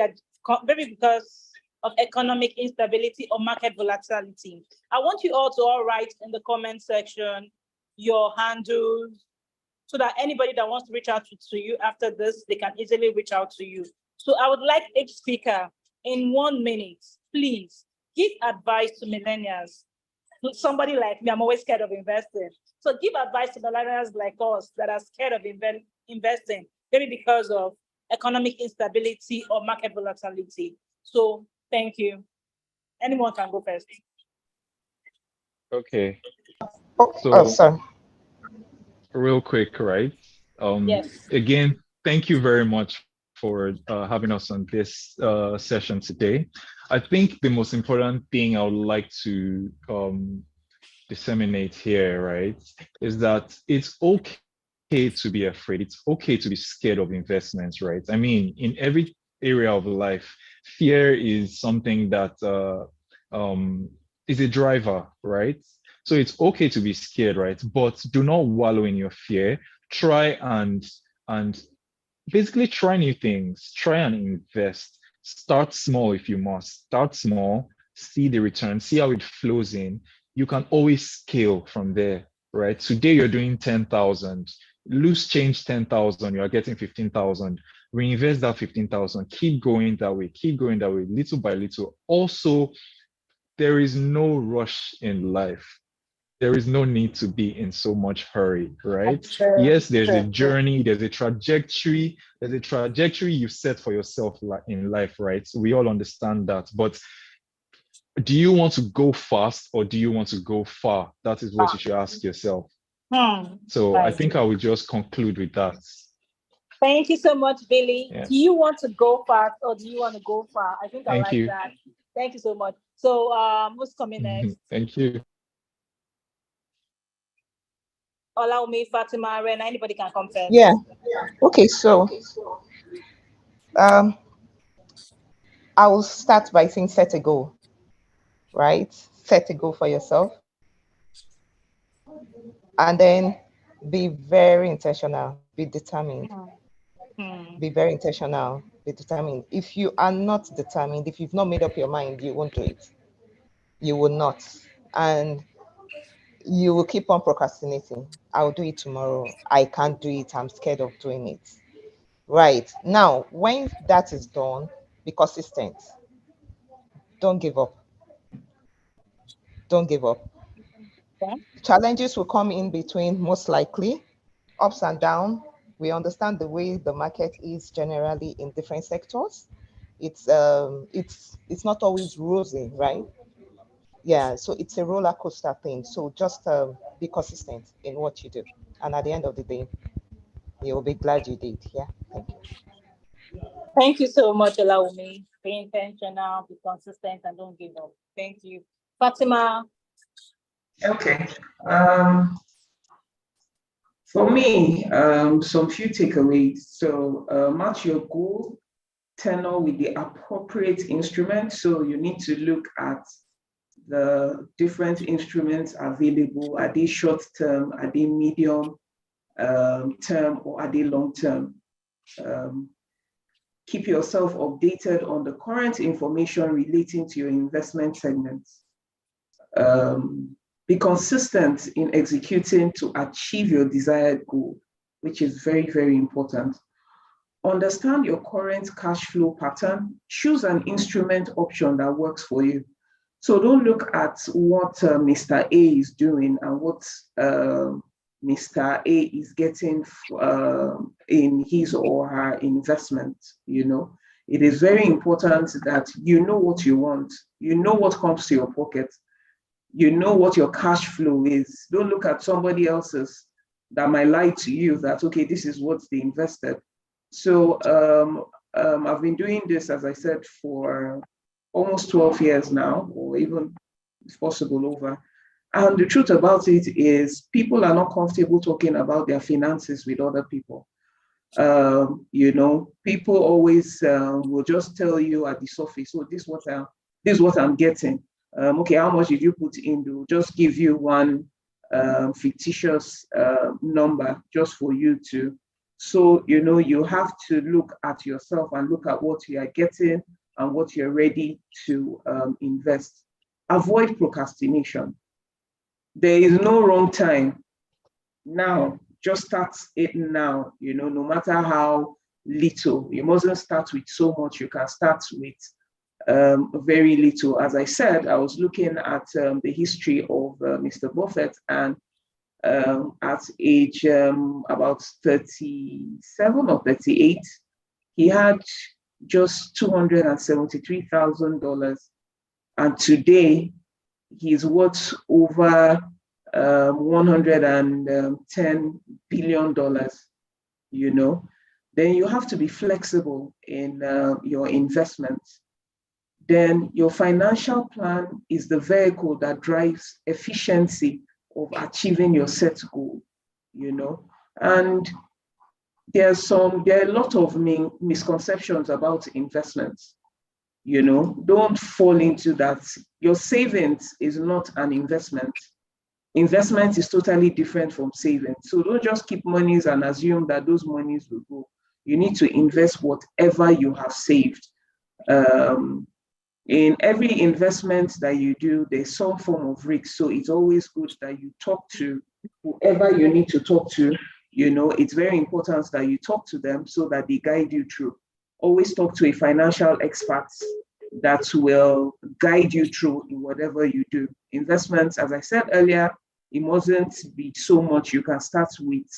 of economic instability or market volatility, I want you all to write in the comment section your handles so that anybody that wants to reach out to you after this, they can easily reach out to you. So I would like each speaker in 1 minute, please give advice to millennials. Somebody like me, I'm always scared of investing. So give advice to millennials like us that are scared of investing, maybe because of economic instability or market volatility. So thank you. Anyone can go first. Okay. Oh, So sorry. real quick, right? Yes. Again, thank you very much for having us on this session today. I think the most important thing I would like to disseminate here, right, is that it's okay to be afraid. It's okay to be scared of investments, right? I mean, in every area of life, fear is something that is a driver, right? So it's okay to be scared, right? But do not wallow in your fear. Try and basically try new things, try and invest. Start small if you must. Start small, see the return, see how it flows in. You can always scale from there, right? Today you're doing 10,000, loose change 10,000, you are getting 15,000. Reinvest that 15,000, keep going that way, keep going that way, little by little. Also, there is no rush in life. There is no need to be in so much hurry, right? Yes, there's a journey, there's a trajectory you've set for yourself in life, right? So we all understand that. But do you want to go fast or do you want to go far? That is what you should ask yourself. So I think I will just conclude with that. Thank you so much, Billy. Yeah. Do you want to go fast or do you want to go far? I think I Thank like you. that. Thank you so much. So who's coming next? Thank you. Allow me, Fatima, Ren, anybody can come first. Yeah. Okay, so I will start by saying set a goal, right? Set a goal for yourself. And then be very intentional, be determined. Be very intentional, be determined. If you are not determined, if you've not made up your mind, you won't do it. You will not. And you will keep on procrastinating. I'll do it tomorrow. I can't do it. I'm scared of doing it. Right. Now, when that is done, be consistent. Don't give up. Don't give up. Okay. Challenges will come in between, most likely, ups and downs. We understand the way the market is generally in different sectors. It's not always rosy, right? Yeah, so it's a roller coaster thing. So just be consistent in what you do, and at the end of the day, you'll be glad you did. Yeah, thank you. Thank you so much, Olawumi. Be intentional, be consistent, and don't give up. Thank you. Fatima. Okay. For me, some few takeaways. So match your goal tenor with the appropriate instrument. So you need to look at the different instruments available. Are they short term? Are they medium term? Or are they long term? Keep yourself updated on the current information relating to your investment segments. Be consistent in executing to achieve your desired goal, which is very, very important. Understand your current cash flow pattern. Choose an instrument option that works for you. So don't look at what Mr. A is doing and what Mr. A is getting in his or her investment. You know, it is very important that you know what you want. You know what comes to your pocket. You know what your cash flow is. Don't look at somebody else's that might lie to you that, okay, this is what they invested. So I've been doing this, as I said, for almost 12 years now, or even, if possible, over. And the truth about it is people are not comfortable talking about their finances with other people. You know, people always will just tell you at the surface, oh, this is what I'm getting. Okay, how much did you put in? They'll just give you one fictitious number just for you to. So, you know, you have to look at yourself and look at what you are getting and what you're ready to invest. Avoid procrastination. There is no wrong time. Now, just start it now, you know, no matter how little. You mustn't start with so much. You can start with very little. As I said, I was looking at the history of Mr. Buffett, and at age about 37 or 38, he had just $273,000. And today, he's worth over $110 billion, you know. Then you have to be flexible in your investments. Then your financial plan is the vehicle that drives efficiency of achieving your set goal, you know. And there are a lot of misconceptions about investments. You know, don't fall into that. Your savings is not an investment. Investment is totally different from savings. So don't just keep monies and assume that those monies will go. You need to invest whatever you have saved. In every investment that you do, there's some form of risk. So it's always good that you talk to whoever you need to talk to. It's very important that you talk to them so that they guide you through. Always talk to a financial expert that will guide you through in whatever you do. Investments, as I said earlier, it mustn't be so much. You can start with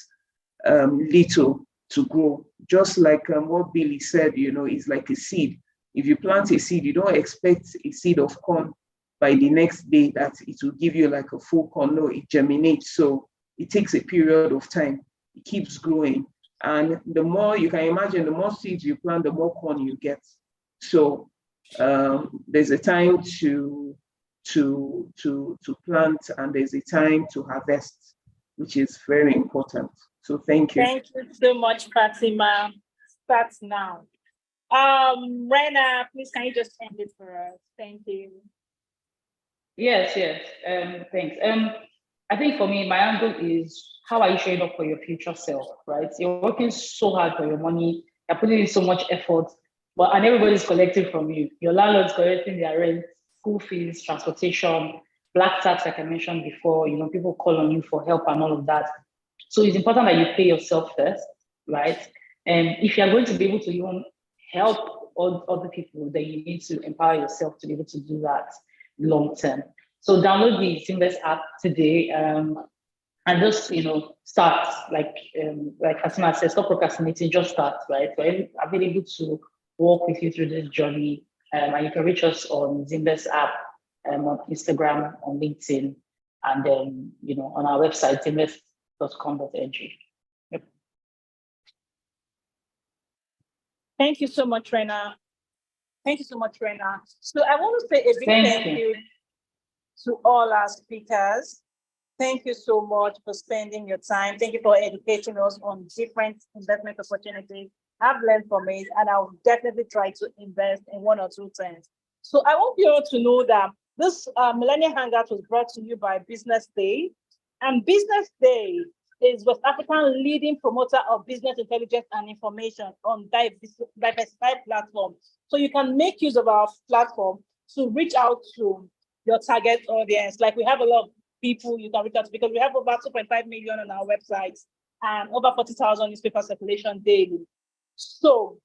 little to grow. Just like what Billy said, it's like a seed. If you plant a seed, you don't expect a seed of corn by the next day that it will give you like a full corn. No, it germinates. So it takes a period of time. It keeps growing. And the more you can imagine, the more seeds you plant, the more corn you get. So there's a time to plant and there's a time to harvest, which is very important. So thank you. Thank you so much, Fatima. Start now. Rena, please can you just end it for us? Thank you. Yes. Thanks. I think for me, my angle is how are you showing up for your future self, right? You're working so hard for your money, you're putting in so much effort, and everybody's collecting from you. Your landlord's collecting their rent, school fees, transportation, black tax, like I mentioned before. People call on you for help and all of that. So it's important that you pay yourself first, right? And if you're going to be able to even help other people, then you need to empower yourself to be able to do that long term. So download the Invest app today, and just start. Like Fatima said, stop procrastinating, just start, right? We're available to walk with you through this journey, and you can reach us on Invest app, on Instagram, on LinkedIn, and then on our website, invest.com.ng. Yep. Thank you so much, Rena. Thank you so much, Rena. So I want to say a big thank you to all our speakers. Thank you so much for spending your time. Thank you for educating us on different investment opportunities. I've learned from it, and I'll definitely try to invest in 1 or 2 things. So I want you all to know that this Millennial Hangout was brought to you by Business Day. And Business Day is West African leading promoter of business intelligence and information on diversified platform. So you can make use of our platform to reach out to your target audience. Like we have a lot of people you can reach out to because we have over 2.5 million on our website and over 40,000 newspaper circulation daily. So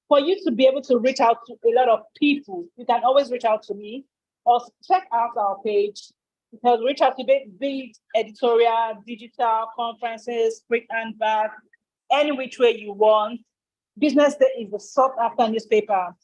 for you to be able to reach out to a lot of people, you can always reach out to me or check out our page. Because reach out to be editorial, digital, conferences, quick and back, any which way you want. Business Day is the sought after newspaper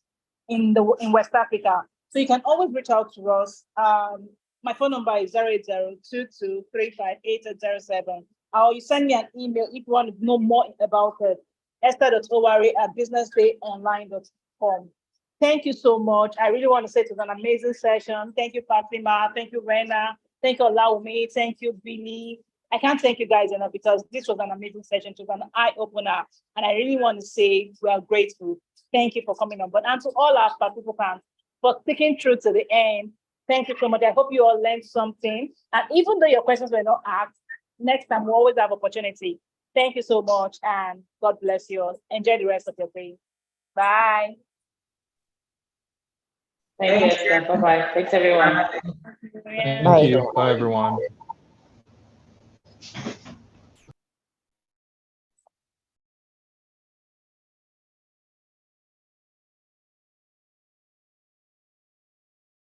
in West Africa. So you can always reach out to us. My phone number is 08022358807. Or you send me an email if you want to know more about it. esther.owari@businessdayonline.com. Thank you so much. I really want to say it was an amazing session. Thank you, Fatima. Thank you, Rena. Thank you, Olaomi. Thank you, Billy. I can't thank you guys enough because this was an amazing session. It was an eye-opener. And I really want to say we are grateful. Thank you for coming on board. And to all our participants for sticking through to the end. Thank you so much. I hope you all learned something. And even though your questions were not asked, next time we'll always have opportunity. Thank you so much. And God bless you all. Enjoy the rest of your day. Bye. Thank you. Bye-bye. Thanks, everyone. Thank you. Bye, everyone.